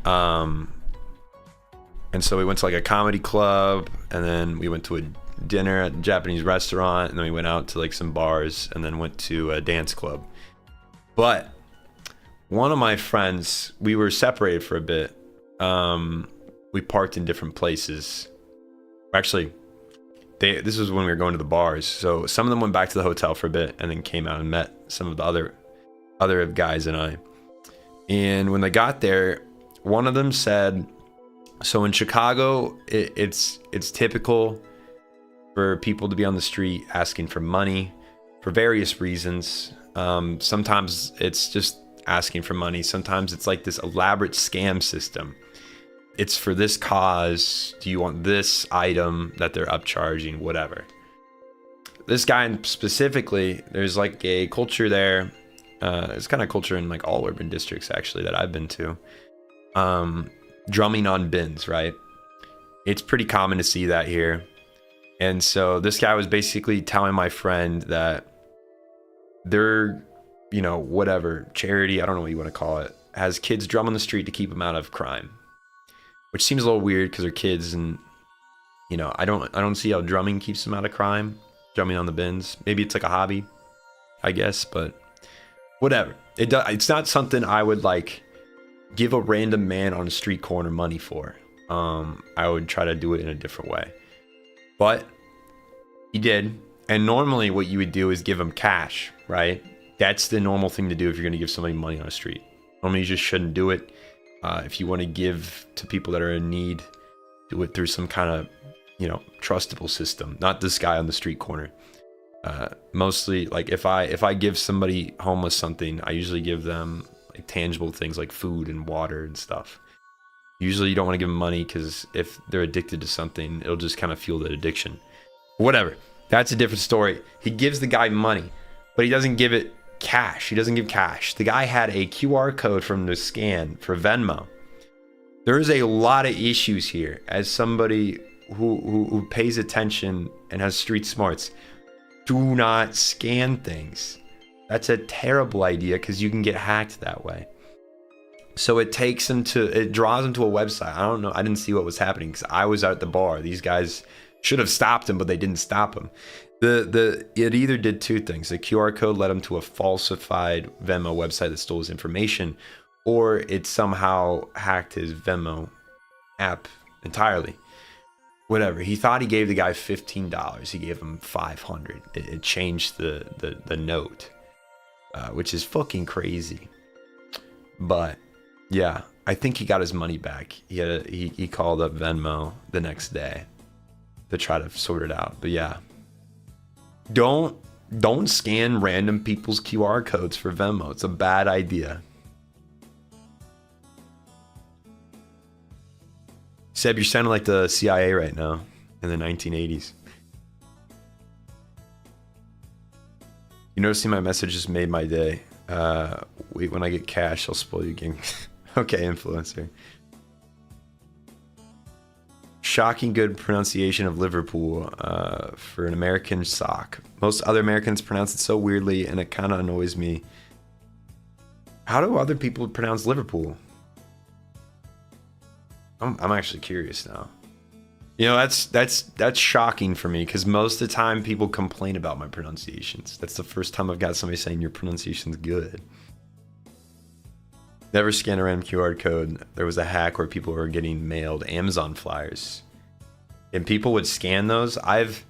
And so we went to like a comedy club, and then we went to a dinner at a Japanese restaurant, and then we went out to like some bars, and then went to a dance club. But one of my friends, we were separated for a bit. We parked in different places. Actually, this was when we were going to the bars. So some of them went back to the hotel for a bit and then came out and met some of the other guys and I. And when they got there, one of them said, so in Chicago, it's typical for people to be on the street asking for money for various reasons. Sometimes it's just asking for money. Sometimes it's like this elaborate scam system. It's for this cause. Do you want this item that they're upcharging? Whatever. This guy specifically, there's like a culture there. It's kind of culture in like all urban districts actually that I've been to. Drumming on bins, right? It's pretty common to see that here. And so this guy was basically telling my friend that their, whatever charity, I don't know what you want to call it, has kids drum on the street to keep them out of crime. Which seems a little weird because they're kids, and I don't see how drumming keeps them out of crime. Drumming on the bins, maybe it's like a hobby, I guess, but whatever. It's not something I would like give a random man on a street corner money for. I would try to do it in a different way, but he did. And normally, what you would do is give him cash, right? That's the normal thing to do if you're going to give somebody money on the street. Normally, you just shouldn't do it. If you want to give to people that are in need, do it through some kind of, trustable system. Not this guy on the street corner. Mostly, like if I give somebody homeless something, I usually give them like tangible things like food and water and stuff. Usually, you don't want to give them money because if they're addicted to something, it'll just kind of fuel that addiction. Whatever. That's a different story. He gives the guy money, but he doesn't give it cash. He doesn't give cash. The guy had a QR code from the scan for Venmo. There is a lot of issues here as somebody who pays attention and has street smarts. Do not scan things. That's a terrible idea because you can get hacked that way. So it draws them to a website. I don't know. I didn't see what was happening because I was out at the bar. These guys should have stopped him, but they didn't stop him. It either did two things. The QR code led him to a falsified Venmo website that stole his information, or it somehow hacked his Venmo app entirely. Whatever. He thought he gave the guy $15. He gave him $500. It changed the note, which is fucking crazy. But yeah, I think he got his money back. He called up Venmo the next day to try to sort it out. But yeah. Don't scan random people's QR codes for Venmo. It's a bad idea. Seb, you're sounding like the CIA right now in the 1980s. You noticing my message just made my day. Wait, when I get cash, I'll spoil your game. Okay, influencer. Shocking good pronunciation of Liverpool for an American sock. Most other Americans pronounce it so weirdly, and it kind of annoys me. How do other people pronounce Liverpool? I'm actually curious now. You know, that's shocking for me because most of the time people complain about my pronunciations. That's the first time I've got somebody saying your pronunciation's good. Never scanned a random QR code. There was a hack where people were getting mailed Amazon flyers, and people would scan those. I've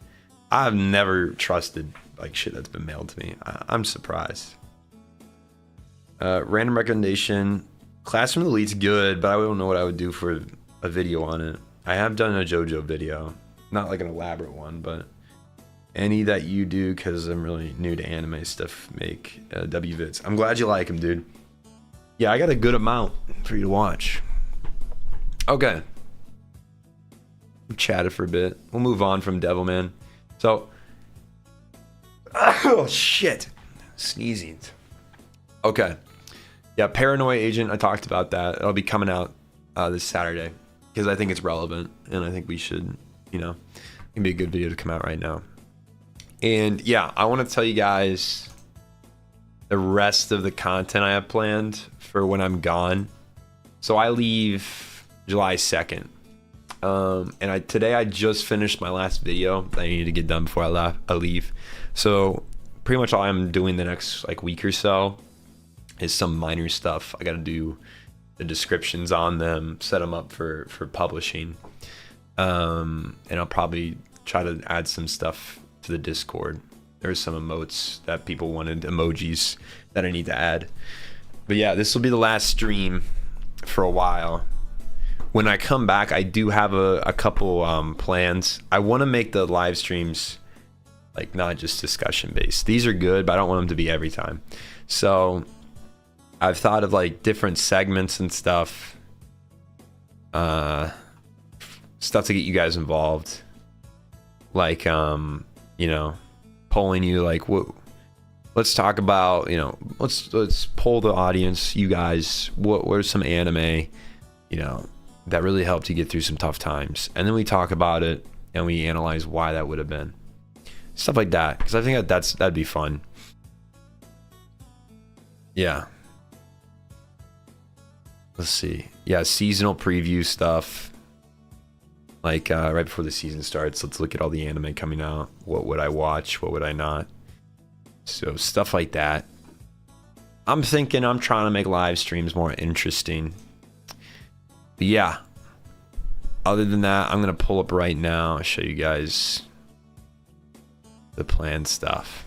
never trusted like shit that's been mailed to me. I'm surprised. Random recommendation. Classroom Elite's good, but I don't know what I would do for a video on it. I have done a JoJo video, not like an elaborate one, but any that you do, because I'm really new to anime stuff, make W vids. I'm glad you like them, dude. Yeah, I got a good amount for you to watch. Okay. We chatted for a bit. We'll move on from Devilman. So, oh shit, sneezing. Okay. Yeah, Paranoia Agent, I talked about that. It'll be coming out this Saturday because I think it's relevant and I think we should, you know, it can be a good video to come out right now. And yeah, I want to tell you guys the rest of the content I have planned for when I'm gone. So I leave July 2nd. And today I just finished my last video that I need to get done before I leave. So pretty much all I'm doing the next like week or so is some minor stuff. I got to do the descriptions on them, set them up for publishing. And I'll probably try to add some stuff to the Discord. There's some emotes that people wanted, emojis that I need to add. But yeah, this will be the last stream for a while. When I come back, I do have a couple plans. I want to make the live streams like not just discussion based. These are good, but I don't want them to be every time. So I've thought of like different segments and stuff. Stuff to get you guys involved. Like, you know, polling you like, what, let's talk about, you know, let's poll the audience, you guys, what are some anime, you know, that really helped you get through some tough times. And then we talk about it and we analyze why that would have been. Stuff like that. Because I think that'd be fun. Yeah. Let's see. Yeah, seasonal preview stuff. Like right before the season starts, let's look at all the anime coming out. What would I watch? What would I not? So stuff like that. I'm thinking I'm trying to make live streams more interesting. But yeah. Other than that, I'm going to pull up right now. I'll show you guys the planned stuff.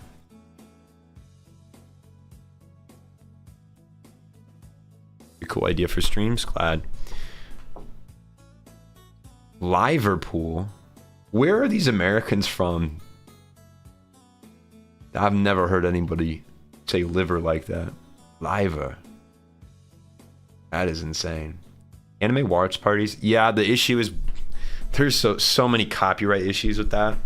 A cool idea for streams. Glad. Liverpool? Where are these Americans from? I've never heard anybody say liver like that. Liver. That is insane. Anime watch parties? Yeah, the issue is there's so many copyright issues with that.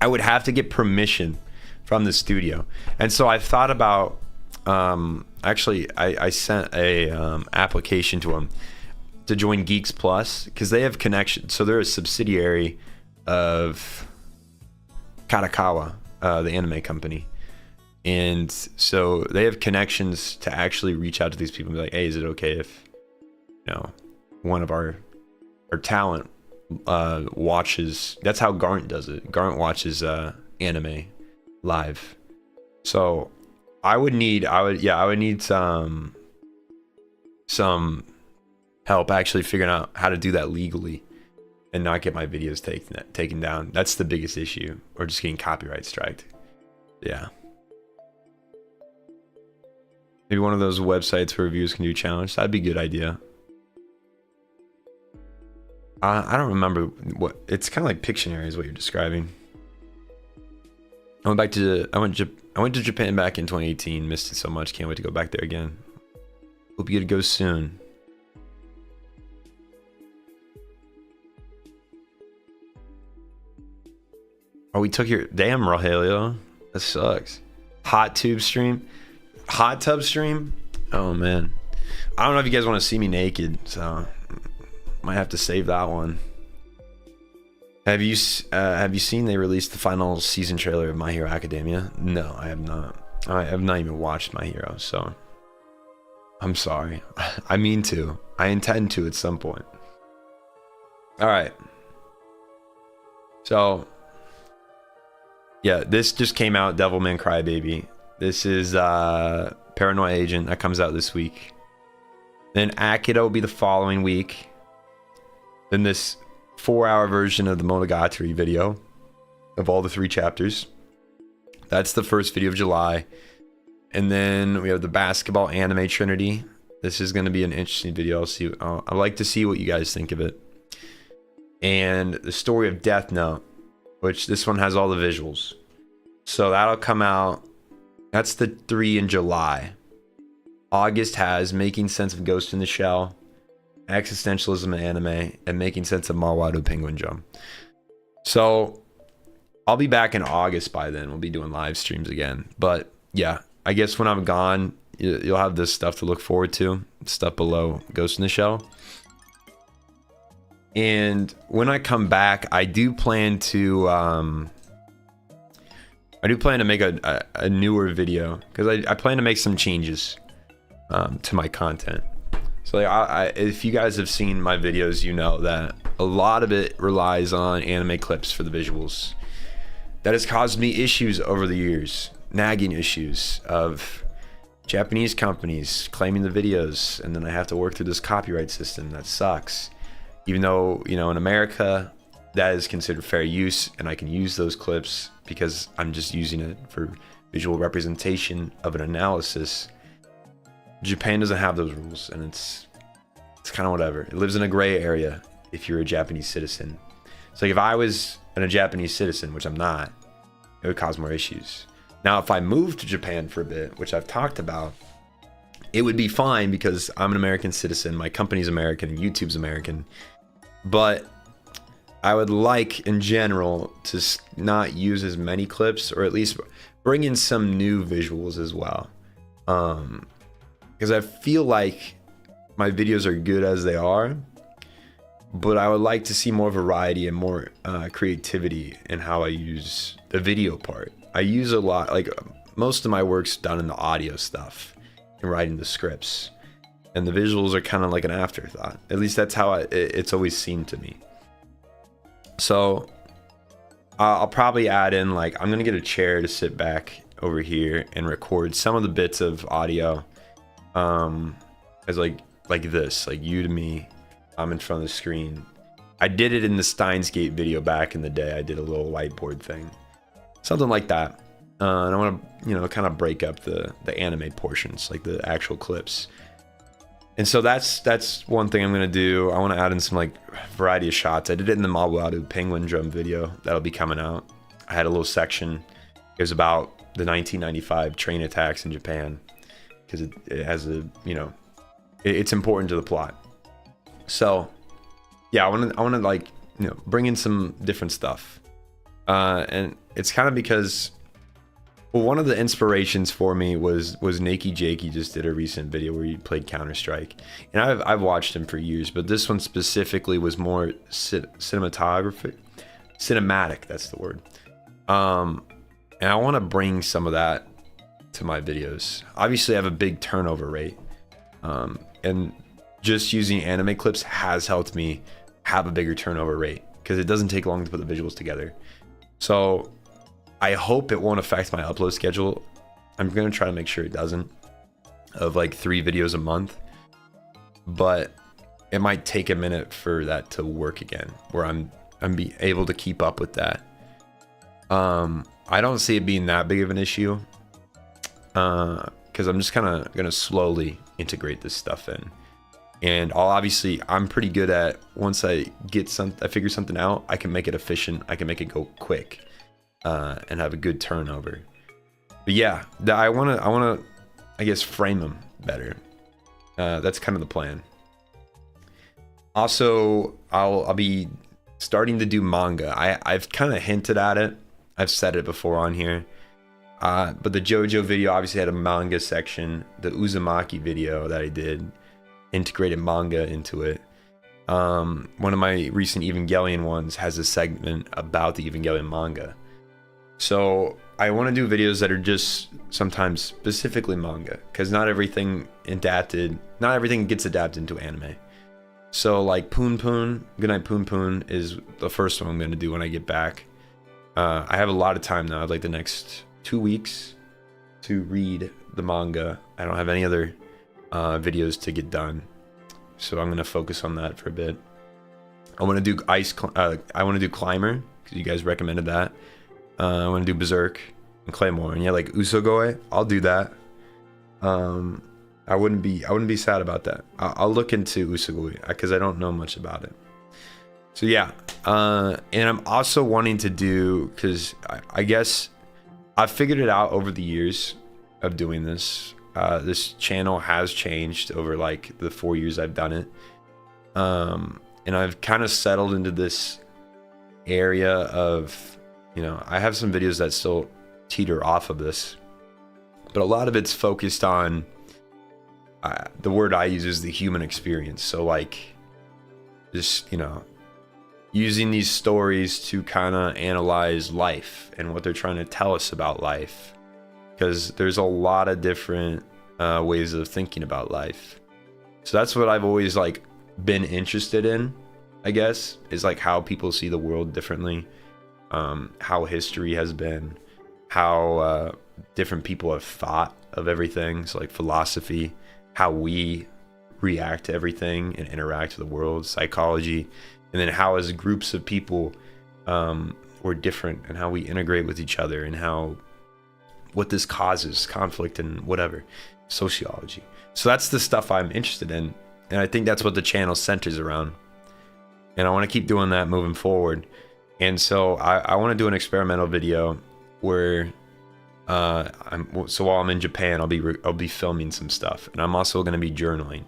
I would have to get permission from the studio. And so I thought about actually I sent a application to them to join Geeks Plus because they have connections. So they're a subsidiary of Kadokawa, the anime company. And so they have connections to actually reach out to these people and be like, hey, is it okay if, you know, one of our talent watches? That's how Garnt does it. Garnt watches anime live. So I would need some help actually figuring out how to do that legally and not get my videos taken down. That's the biggest issue, or just getting copyright striked. Yeah. Maybe one of those websites where reviewers can do challenge. That'd be a good idea. I don't remember what it's kind of like. Pictionary is what you're describing. I went to Japan back in 2018. Missed it so much. Can't wait to go back there again. Hope you get to go soon. Oh, we took your damn Rogelio. That sucks. Hot tub stream. Oh man, I don't know if you guys want to see me naked, so might have to save that one. Have you seen they released the final season trailer of My Hero Academia? No, I have not. I have not even watched My Hero, so I'm sorry. I mean to. I intend to at some point. All right. So yeah, this just came out, Devilman Crybaby. This is Paranoia Agent, that comes out this week. Then Akira will be the following week. Then this 4-hour version of the Monogatari video of all the 3 chapters. That's the first video of July. And then we have the basketball anime trinity. This is going to be an interesting video. I'd like to see what you guys think of it. And the story of Death Note, which this one has all the visuals. So that'll come out. That's the 3 in July. August has Making Sense of Ghost in the Shell, Existentialism in Anime, and Making Sense of Marwado Penguin Drum. So I'll be back in August by then. We'll be doing live streams again. But yeah, I guess when I'm gone, you'll have this stuff to look forward to. Stuff below Ghost in the Shell. And when I come back, I do plan to make a newer video, because I plan to make some changes to my content. So like if you guys have seen my videos, you know that a lot of it relies on anime clips for the visuals. That has caused me issues over the years, nagging issues of Japanese companies claiming the videos, and then I have to work through this copyright system that sucks. Even though, you know, in America, that is considered fair use, and I can use those clips because I'm just using it for visual representation of an analysis. Japan doesn't have those rules, and it's kind of whatever. It lives in a gray area if you're a Japanese citizen. So like if I was a Japanese citizen, which I'm not, it would cause more issues. Now, if I moved to Japan for a bit, which I've talked about, it would be fine because I'm an American citizen, my company's American, and YouTube's American. But I would like, in general, to not use as many clips, or at least bring in some new visuals as well. Because I feel like my videos are good as they are, but I would like to see more variety and more creativity in how I use the video part. I use a lot, like most of my work's done in the audio stuff and writing the scripts, and the visuals are kind of like an afterthought. At least that's how it's always seemed to me. So I'll probably add in, like, I'm gonna get a chair to sit back over here and record some of the bits of audio as like this, like you to me, I'm in front of the screen. I did it in the Steins Gate video back in the day. I did a little whiteboard thing, something like that. And I want to, you know, kind of break up the anime portions, like the actual clips. And so that's one thing I'm gonna do. I want to add in some like variety of shots. I did it in the Marwado Penguin Drum video that'll be coming out. I had a little section. It was about the 1995 train attacks in Japan, because it has a, you know, it's important to the plot. So yeah, I want to like, you know, bring in some different stuff. And it's kind of because, well, one of the inspirations for me was Nakey Jakey just did a recent video where he played Counter-Strike, and I've watched him for years, but this one specifically was more cinematic, that's the word. And I want to bring some of that to my videos. Obviously I have a big turnover rate, and just using anime clips has helped me have a bigger turnover rate, because it doesn't take long to put the visuals together. So I hope it won't affect my upload schedule. I'm going to try to make sure it doesn't, of like 3 videos a month, but it might take a minute for that to work again, where I'm be able to keep up with that. I don't see it being that big of an issue, because I'm just kind of going to slowly integrate this stuff in. And I'm pretty good at, once I figure something out, I can make it efficient. I can make it go quick. And have a good turnover. But yeah, I want to, I guess, frame them better. That's kind of the plan. Also, I'll be starting to do manga. I've kind of hinted at it. I've said it before on here. But the JoJo video obviously had a manga section. The Uzumaki video that I did integrated manga into it. One of my recent Evangelion ones has a segment about the Evangelion manga. So I want to do videos that are just sometimes specifically manga, because not everything gets adapted into anime. So like Poon Poon, Goodnight Poon Poon is the first one I'm gonna do when I get back. I have a lot of time now, like the next 2 weeks to read the manga. I don't have any other videos to get done, so I'm gonna focus on that for a bit. I want to do I want to do Climber because you guys recommended that. I want to do Berserk and Claymore, and yeah, like Usogoe, I'll do that. I wouldn't be sad about that. I'll look into Usogoe because I don't know much about it. So yeah, and I'm also wanting to do, because I guess I've figured it out over the years of doing this. This channel has changed over like the 4 years I've done it. And I've kind of settled into this area of, you know, I have some videos that still teeter off of this, but a lot of it's focused on, the word I use is the human experience. So like, just, you know, using these stories to kind of analyze life and what they're trying to tell us about life, because there's a lot of different ways of thinking about life. So that's what I've always like been interested in, I guess, is like how people see the world differently, how history has been, how different people have thought of everything, so like philosophy, how we react to everything and interact with the world, psychology, and then how as groups of people we're different, and how we integrate with each other, and how what this causes conflict and whatever, sociology. So that's the stuff I'm interested in, and I think that's what the channel centers around, and I want to keep doing that moving forward. And so I want to do an experimental video where so while I'm in Japan, I'll be filming some stuff, and I'm also going to be journaling,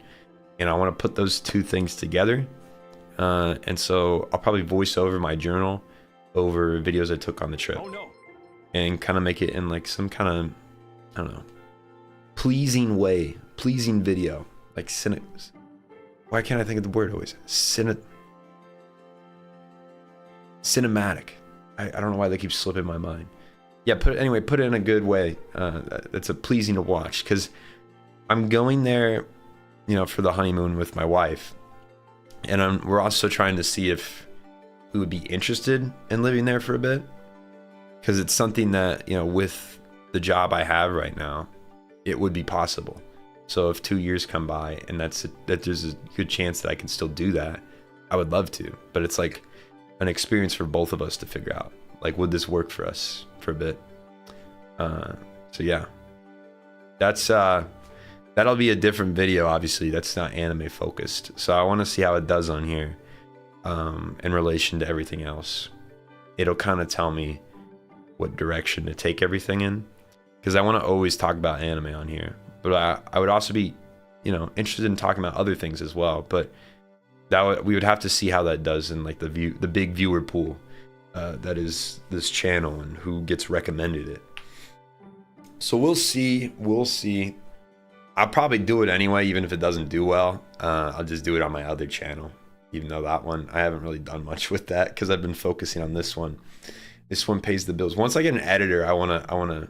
and I want to put those two things together. And so I'll probably voice over my journal over videos I took on the trip, and kind of make it in like some kind of, I don't know, pleasing video, like why can't I think of the word always? Cinematic. I don't know why they keep slipping my mind. Yeah, put it in a good way. That's a pleasing to watch, because I'm going there, you know, for the honeymoon with my wife, and we're also trying to see if we would be interested in living there for a bit, because it's something that, you know, with the job I have right now, it would be possible. So if 2 years come by and that there's a good chance that I can still do that, I would love to. But it's like an experience for both of us to figure out, like, would this work for us for a bit? So yeah, that'll be a different video. Obviously, that's not anime focused. So I want to see how it does on here, in relation to everything else. It'll kind of tell me what direction to take everything in, because I want to always talk about anime on here, but I would also be, you know, interested in talking about other things as well. But we would have to see how that does in like the big viewer pool that is this channel, and who gets recommended it. So we'll see. I'll probably do it anyway, even if it doesn't do well. I'll just do it on my other channel, even though that one I haven't really done much with that, because I've been focusing on this one. This one pays the bills. Once I get an editor, I wanna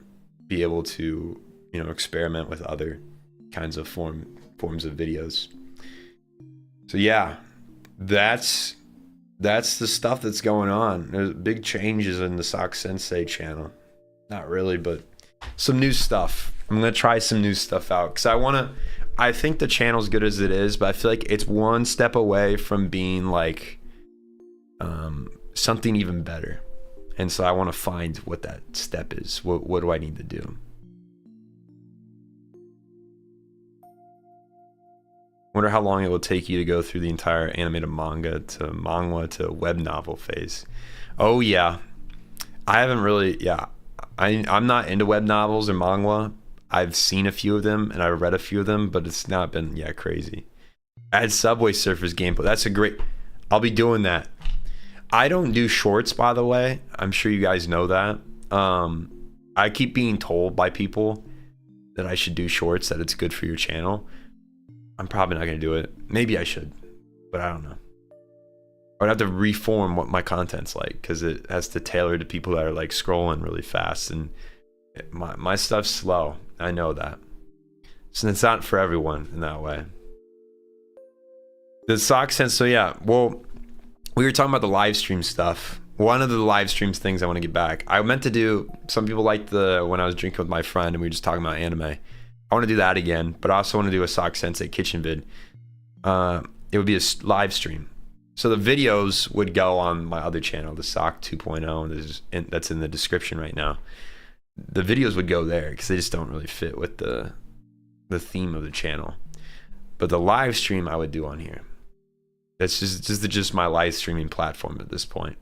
be able to, you know, experiment with other kinds of forms of videos. So yeah, that's the stuff that's going on. There's big changes in the Sensei channel. Not really, but some new stuff. I'm gonna try some new stuff out, because I think the channel's good as it is, but I feel like it's one step away from being like something even better. And so I want to find what that step is. What do I need to do? Wonder how long it will take you to go through the entire animated manga to manhwa to web novel phase. Oh yeah, I haven't really. Yeah, I'm not into web novels or manhwa. I've seen a few of them and I've read a few of them, but it's not been crazy. I had Subway Surfers gameplay. That's a great. I'll be doing that. I don't do shorts, by the way. I'm sure you guys know that. I keep being told by people that I should do shorts, that it's good for your channel. I'm probably not going to do it. Maybe I should, but I don't know. I would have to reform what my content's like, because it has to tailor to people that are like scrolling really fast, and my stuff's slow. I know that. So it's not for everyone in that way. The sock sense. So yeah, well, we were talking about the live stream stuff. One of the live streams things I want to get back. I meant to do. Some people liked the when I was drinking with my friend and we were just talking about anime. I want to do that again, but I also want to do a sock Sensei kitchen vid. It would be a live stream. So the videos would go on my other channel, the Sock 2.0. That's in the description right now. The videos would go there because they just don't really fit with the theme of the channel. But the live stream I would do on here. That's just my live streaming platform at this point.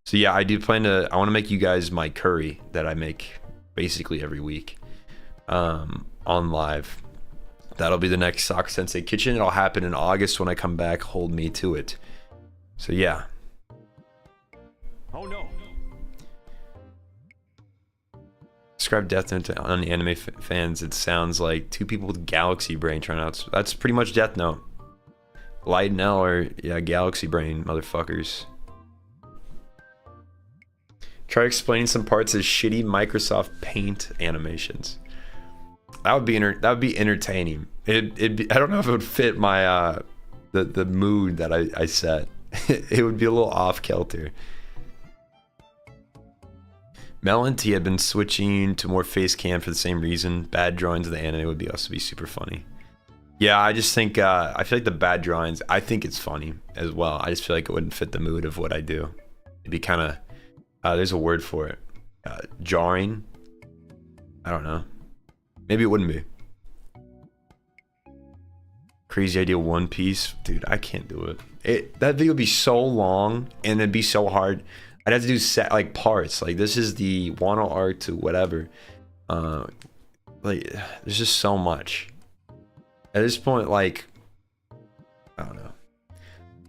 So yeah, I do plan to. I want to make you guys my curry that I make basically every week on live. That'll be the next Sock Sensei kitchen. It'll happen in August when I come back. Hold me to it. So yeah. Oh no. Describe Death Note on the anime fans. It sounds like two people with galaxy brain trying out. That's pretty much Death Note. Light and L are galaxy brain motherfuckers. Try explaining some parts as shitty Microsoft Paint animations. That would be entertaining. It'd be, I don't know if it would fit my the mood that I set. It would be a little off kilter. Mel and T had been switching to more face cam for the same reason. Bad drawings of the anime would also be super funny. Yeah, I just think I feel like the bad drawings. I think it's funny as well. I just feel like it wouldn't fit the mood of what I do. It'd be kind of there's a word for it. Jarring. I don't know. Maybe it wouldn't be. Crazy idea, One Piece. Dude, I can't do it. That video would be so long and it'd be so hard. I'd have to do set like parts. Like this is the Wano arc to whatever. Like there's just so much. At this point, like I don't know.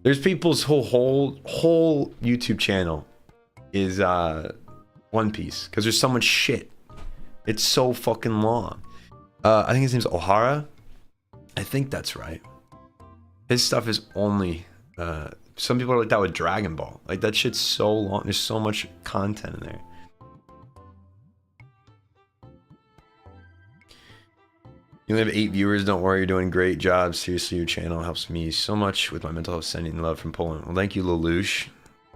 There's people's whole YouTube channel is One Piece because there's so much shit. It's so fucking long. I think his name's Ohara. I think that's right. His stuff is only some people are like that with Dragon Ball. Like that shit's so long. There's so much content in there. You only have 8 viewers. Don't worry, you're doing a great job. Seriously, your channel helps me so much with my mental health. Sending love from Poland. Well, thank you, Lelouch.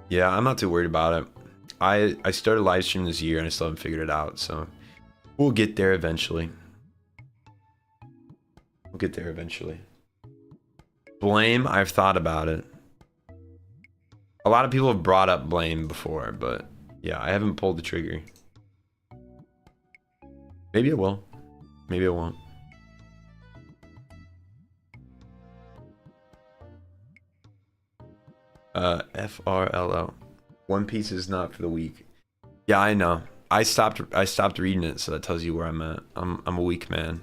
Yeah, I'm not too worried about it. I started live streaming this year and I still haven't figured it out. So we'll get there eventually. We'll get there eventually. Blame, I've thought about it. A lot of people have brought up Blame before, but yeah, I haven't pulled the trigger. Maybe I will. Maybe I won't. FRLO. One Piece is not for the weak. Yeah, I know. I stopped reading it, so that tells you where I'm at. I'm a weak man.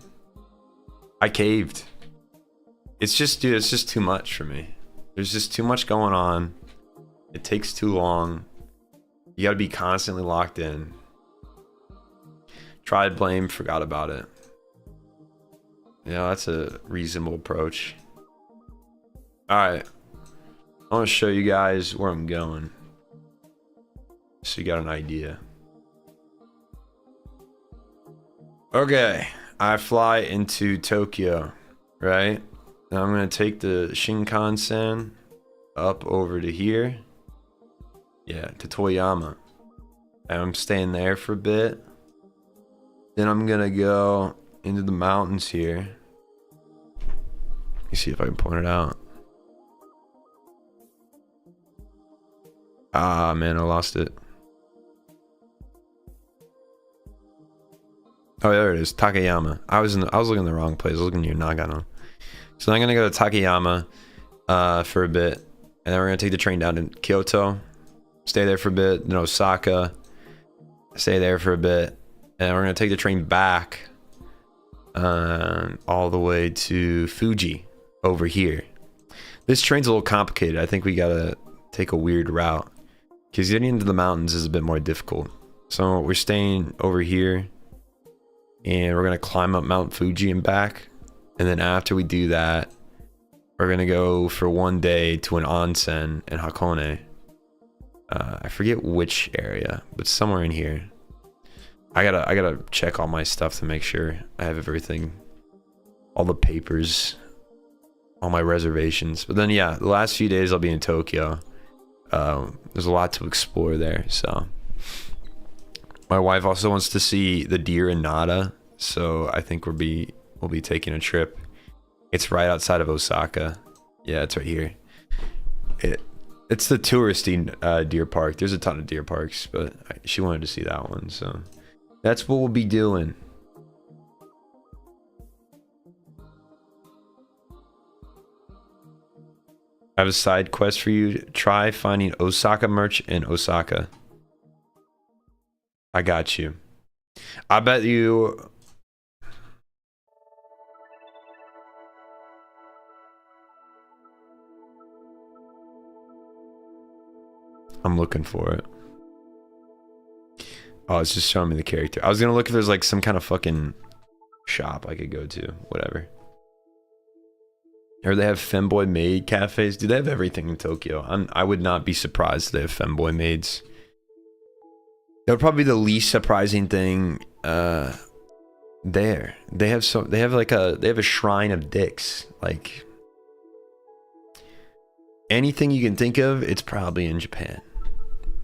I caved. It's just, dude, it's just too much for me. There's just too much going on. It takes too long. You gotta be constantly locked in. Tried Blame, forgot about it. Yeah, that's a reasonable approach. Alright. I want to show you guys where I'm going. So you got an idea. Okay. I fly into Tokyo, right? Now I'm going to take the Shinkansen up over to here. Yeah, to Toyama. And I'm staying there for a bit. Then I'm going to go into the mountains here. Let me see if I can point it out. Ah, man, I lost it. Oh, there it is, Takayama. I was looking in the wrong place. I was looking near Nagano. So I'm gonna go to Takayama for a bit, and then we're gonna take the train down to Kyoto, stay there for a bit, then Osaka, stay there for a bit, and we're gonna take the train back all the way to Fuji over here. This train's a little complicated. I think we gotta take a weird route because getting into the mountains is a bit more difficult. So we're staying over here and we're gonna climb up Mount Fuji and back, and then after we do that, we're gonna go for one day to an onsen in Hakone. I forget which area, but somewhere in here. I gotta check all my stuff to make sure I have everything, all the papers all my reservations. But then yeah, the last few days I'll be in Tokyo. There's a lot to explore there. So my wife also wants to see the deer in Nara, so I think we'll be taking a trip. It's right outside of Osaka. Yeah, it's right here. It's the touristy deer park. There's a ton of deer parks, but she wanted to see that one, so that's what we'll be doing. I have a side quest for you. Try finding Osaka merch in Osaka. I got you. I bet you... I'm looking for it. Oh, it's just showing me the character. I was gonna look if there's like some kind of fucking shop I could go to. Whatever. Or they have femboy maid cafes. Do they have everything in Tokyo? I would not be surprised if they have femboy maids. That would probably be the least surprising thing there. They have a shrine of dicks. Like anything you can think of, it's probably in Japan.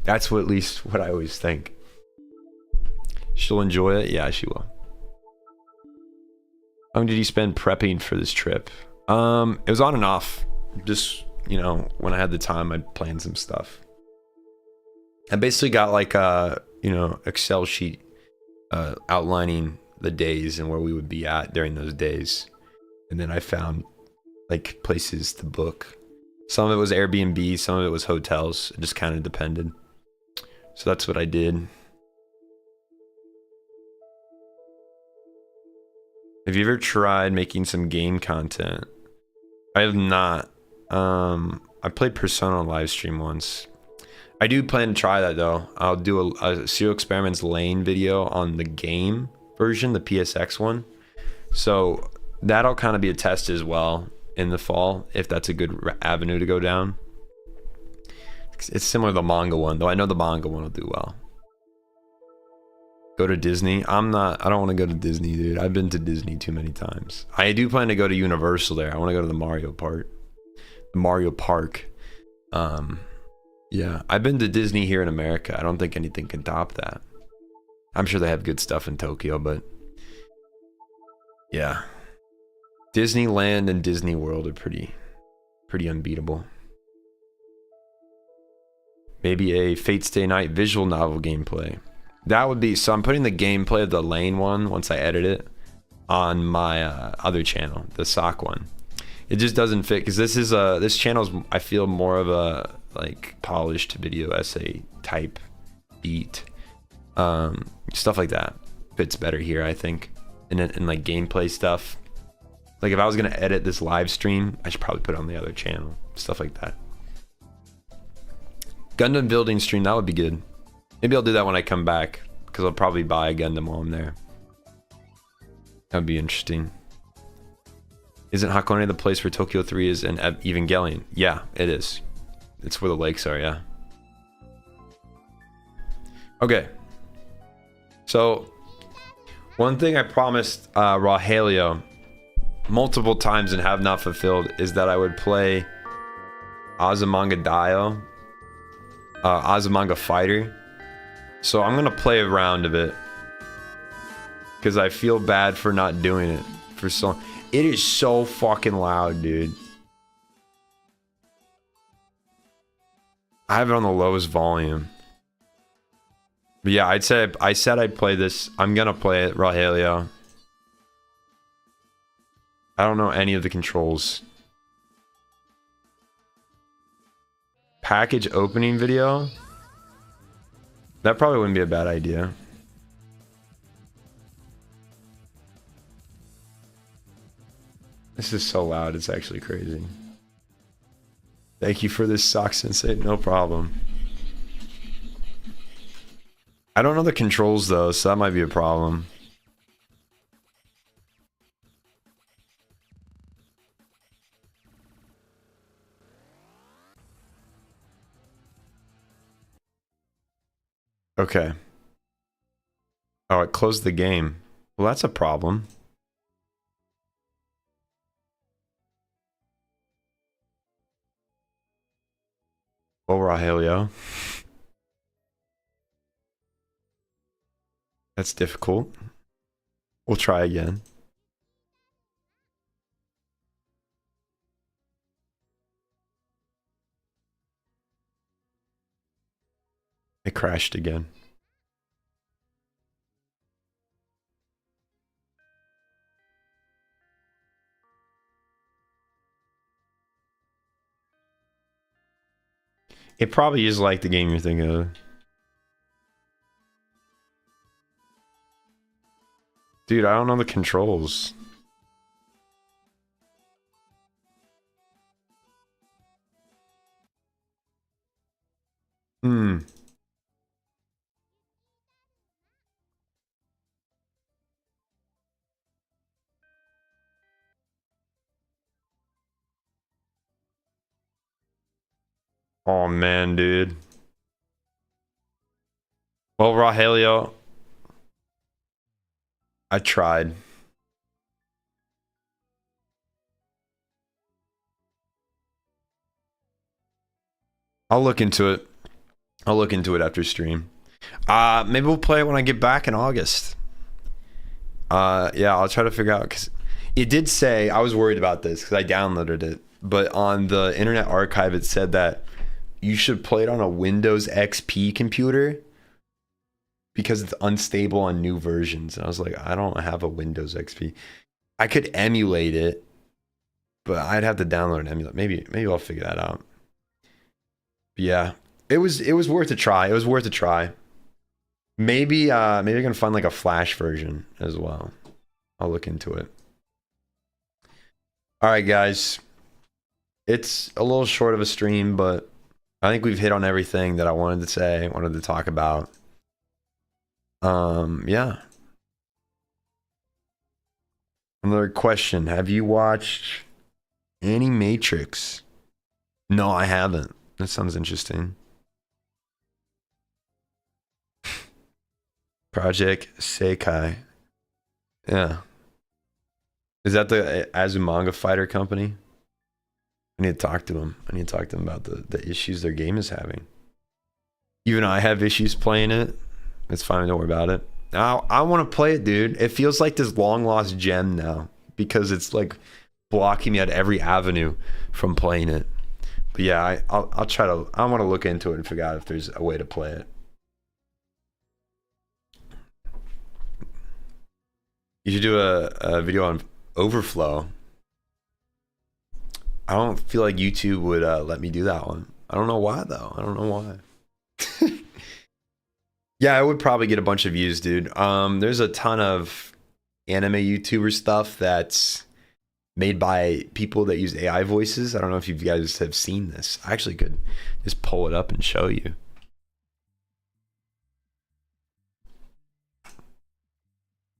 That's at least what I always think. She'll enjoy it. Yeah, she will. How long did you spend prepping for this trip? It was on and off. Just, you know, when I had the time, I'd plan some stuff. I basically got like a, you know, Excel sheet outlining the days and where we would be at during those days. And then I found like places to book. Some of it was Airbnb, some of it was hotels. It just kind of depended. So that's what I did. Have you ever tried making some game content? I have not. I played Persona on live stream once. I do plan to try that though. I'll do a Serial Experiments Lane video on the game version, the PSX one. So that'll kind of be a test as well in the fall, if that's a good avenue to go down. It's similar to the manga one, though I know the manga one will do well. Go to Disney? I don't want to go to Disney, dude. I've been to Disney too many times. I do plan to go to Universal there. I want to go to the Mario Park. Yeah, I've been to Disney here in America. I don't think anything can top that. I'm sure they have good stuff in Tokyo, but yeah. Disneyland and Disney World are pretty unbeatable. Maybe a Fate Stay Night visual novel gameplay. That would be, so I'm putting the gameplay of the Lane one, once I edit it, on my other channel, the sock one. It just doesn't fit, because this channel's, I feel, more of a like polished video essay type beat. Stuff like that fits better here, I think. And like gameplay stuff. Like if I was gonna edit this live stream, I should probably put it on the other channel. Stuff like that. Gundam building stream, that would be good. Maybe I'll do that when I come back, because I'll probably buy a Gundam while I'm there. That'd be interesting. Isn't Hakone the place where Tokyo 3 is in Evangelion? Yeah, it is. It's where the lakes are, yeah. Okay. So, one thing I promised Rogelio multiple times and have not fulfilled is that I would play Azumanga Daioh, Azumanga Fighter. So I'm gonna play a round of it because I feel bad for not doing it for so long. It is so fucking loud, dude. I have it on the lowest volume. But yeah, I said I'd play this. I'm gonna play it, Rogelio. I don't know any of the controls. Package opening video? That probably wouldn't be a bad idea. This is so loud, it's actually crazy. Thank you for this sock, Sensei. No problem. I don't know the controls though, so that might be a problem. Okay. Oh, it closed the game. Well, that's a problem. Oh, Rahelio. That's difficult. We'll try again. It crashed again. It probably is like the game you're thinking of. Dude, I don't know the controls. Oh man, dude. Well, Rahelio, I tried. I'll look into it. I'll look into it after stream. Maybe we'll play it when I get back in August. Yeah, I'll try to figure out, because it did say, I was worried about this because I downloaded it, but on the Internet Archive it said that you should play it on a Windows XP computer because it's unstable on new versions. And I was like, I don't have a Windows XP. I could emulate it, but I'd have to download and emulate. Maybe I'll figure that out. But yeah, it was worth a try. It was worth a try. Maybe I can find like a Flash version as well. I'll look into it. All right, guys. It's a little short of a stream, but I think we've hit on everything that I wanted to say, wanted to talk about. Yeah. Another question. Have you watched Animatrix? No, I haven't. That sounds interesting. Project Seikai. Yeah. Is that the Azumanga Fighter company? I need to talk to them. I need to talk to them about the issues their game is having. Even I have issues playing it. It's fine. Don't worry about it. I want to play it, dude. It feels like this long lost gem now because it's like blocking me at every avenue from playing it. But yeah, I'll try to. I want to look into it and figure out if there's a way to play it. You should do a video on Overflow. I don't feel like YouTube would let me do that one. I don't know why though. I don't know why. Yeah, I would probably get a bunch of views, dude. There's a ton of anime YouTuber stuff that's made by people that use AI voices. I don't know if you guys have seen this. I actually could just pull it up and show you.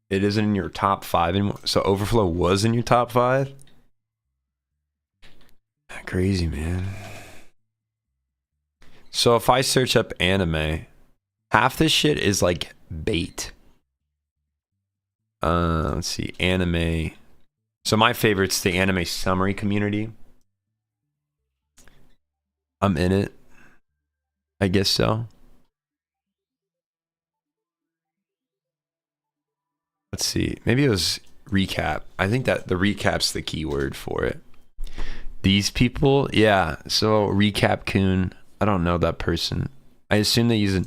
It isn't in your top 5 anymore. So Overflow was in your top 5? Crazy, man. So if I search up anime, half this shit is like bait. Let's see, anime. So my favorite's the anime summary community. I'm in it. I guess so. Let's see. Maybe it was recap. I think that the recap's the keyword for it. These people, yeah. So recap coon. I don't know that person. I assume they use it.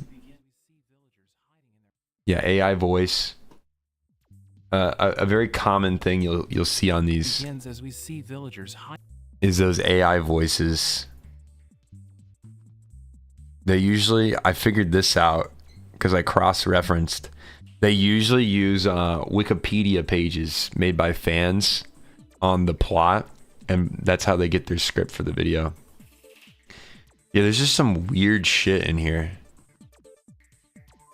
Yeah, AI voice. A very common thing you'll see on these as we see villagers is those AI voices. They usually, I figured this out because I cross-referenced. They usually use Wikipedia pages made by fans on the plot, and that's how they get their script for the video. Yeah, there's just some weird shit in here.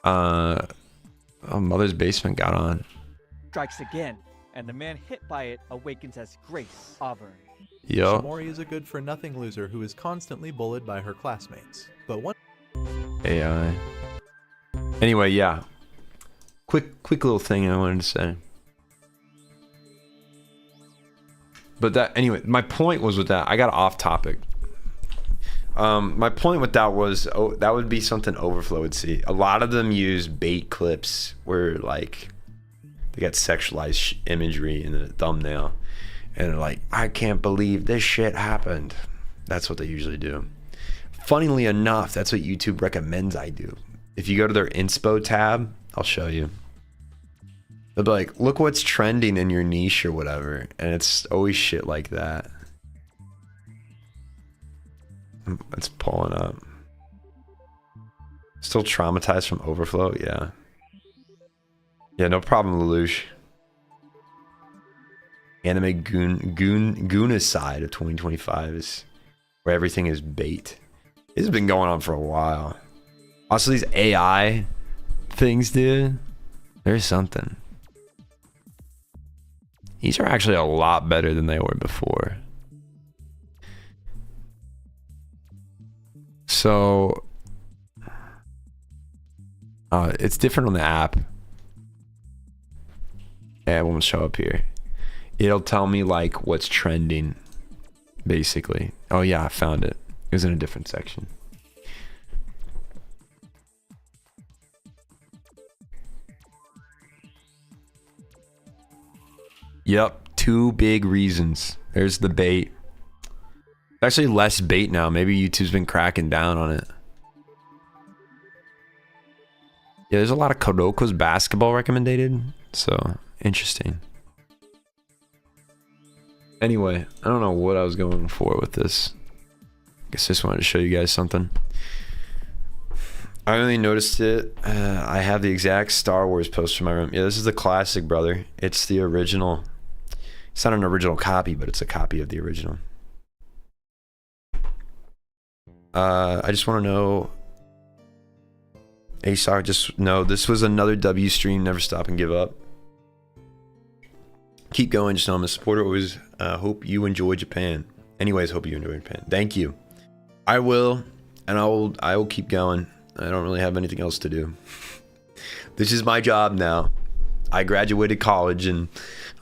Oh, Mother's Basement got on. Strikes again, and the man hit by it awakens as Grace Auburn. Yo. Shamori is a good-for-nothing loser who is constantly bullied by her classmates. But one AI. Anyway, yeah. Quick little thing I wanted to say. But that, anyway, my point was with that, I got off topic. My point with that was, that would be something Overflow would see. A lot of them use bait clips where like they got sexualized imagery in the thumbnail, and they're like, I can't believe this shit happened. That's what they usually do. Funnily enough, that's what YouTube recommends I do. If you go to their inspo tab, I'll show you. They'll be like, look what's trending in your niche or whatever, and it's always shit like that. It's pulling up. Still traumatized from Overflow? Yeah. Yeah, no problem, Lelouch. Anime Goonicide of 2025 is where everything is bait. This has been going on for a while. Also, these AI things, dude. There's something. These are actually a lot better than they were before. So it's different on the app. Yeah, it won't show up here. It'll tell me like what's trending, basically. Oh yeah, I found it. It was in a different section. Yep, 2 big reasons. There's the bait. Actually less bait now. Maybe YouTube's been cracking down on it. Yeah, there's a lot of Kuroko's basketball recommended. So, interesting. Anyway, I don't know what I was going for with this. I guess I just wanted to show you guys something. I only noticed it. I have the exact Star Wars poster in my room. Yeah, this is the classic, brother. It's the original. It's not an original copy, but it's a copy of the original. I just want to know, ASOC, just know this was another W stream. Never stop and give up. Keep going. Just know I'm a supporter. Always hope you enjoy Japan. Anyways, hope you enjoy Japan. Thank you. I will, and I will keep going. I don't really have anything else to do. This is my job now. I graduated college and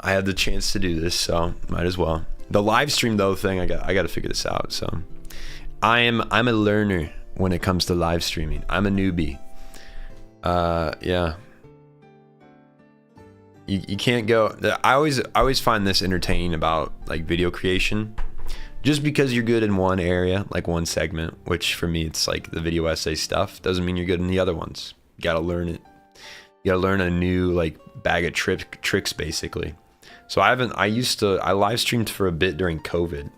I had the chance to do this, so might as well. The live stream though thing, I got to figure this out. So I'm a learner when it comes to live streaming. I'm a newbie. Yeah. You can't go. I always find this entertaining about like video creation. Just because you're good in one area, like one segment, which for me it's like the video essay stuff, doesn't mean you're good in the other ones. You gotta learn it. You gotta learn a new like bag of tricks basically. So I live streamed for a bit during COVID,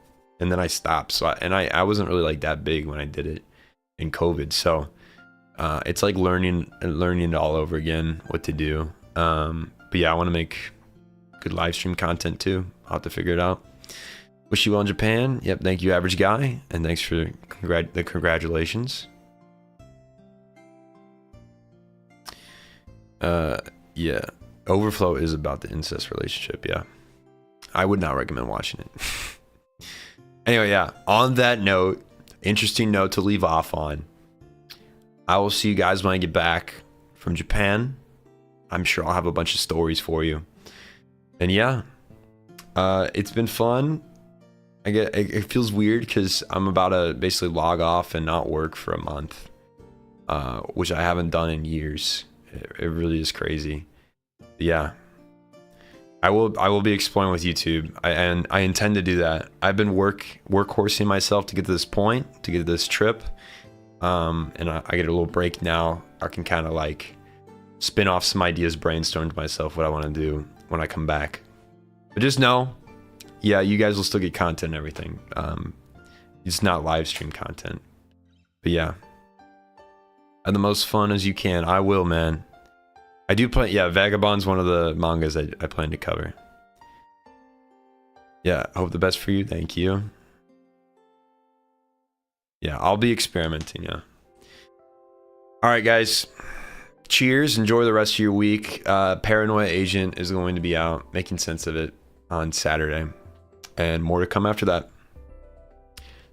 and then I stopped. So I wasn't really like that big when I did it in COVID. So it's like learning all over again what to do. But yeah, I want to make good live stream content too. I'll have to figure it out. Wish you well in Japan. Yep, thank you, average guy, and thanks for the congratulations. Yeah, Overflow is about the incest relationship. Yeah, I would not recommend watching it. Anyway, yeah. On that note, interesting note to leave off on. I will see you guys when I get back from Japan. I'm sure I'll have a bunch of stories for you. And yeah, it's been fun. It feels weird because I'm about to basically log off and not work for a month, which I haven't done in years. It really is crazy. But yeah, I will be exploring with YouTube, and I intend to do that. I've been workhorsing myself to get to this point, to get to this trip, and I get a little break now. I can kind of like spin off some ideas, brainstorm to myself what I want to do when I come back. But just know, yeah, you guys will still get content and everything. It's not live stream content. But yeah, have the most fun as you can. I will, man. I do play, yeah, Vagabond's one of the mangas I plan to cover. Yeah, I hope the best for you. Thank you. Yeah, I'll be experimenting, yeah. All right, guys. Cheers. Enjoy the rest of your week. Paranoia Agent is going to be out, making sense of it, on Saturday. And more to come after that.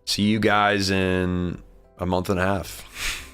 See you guys in a month and a half.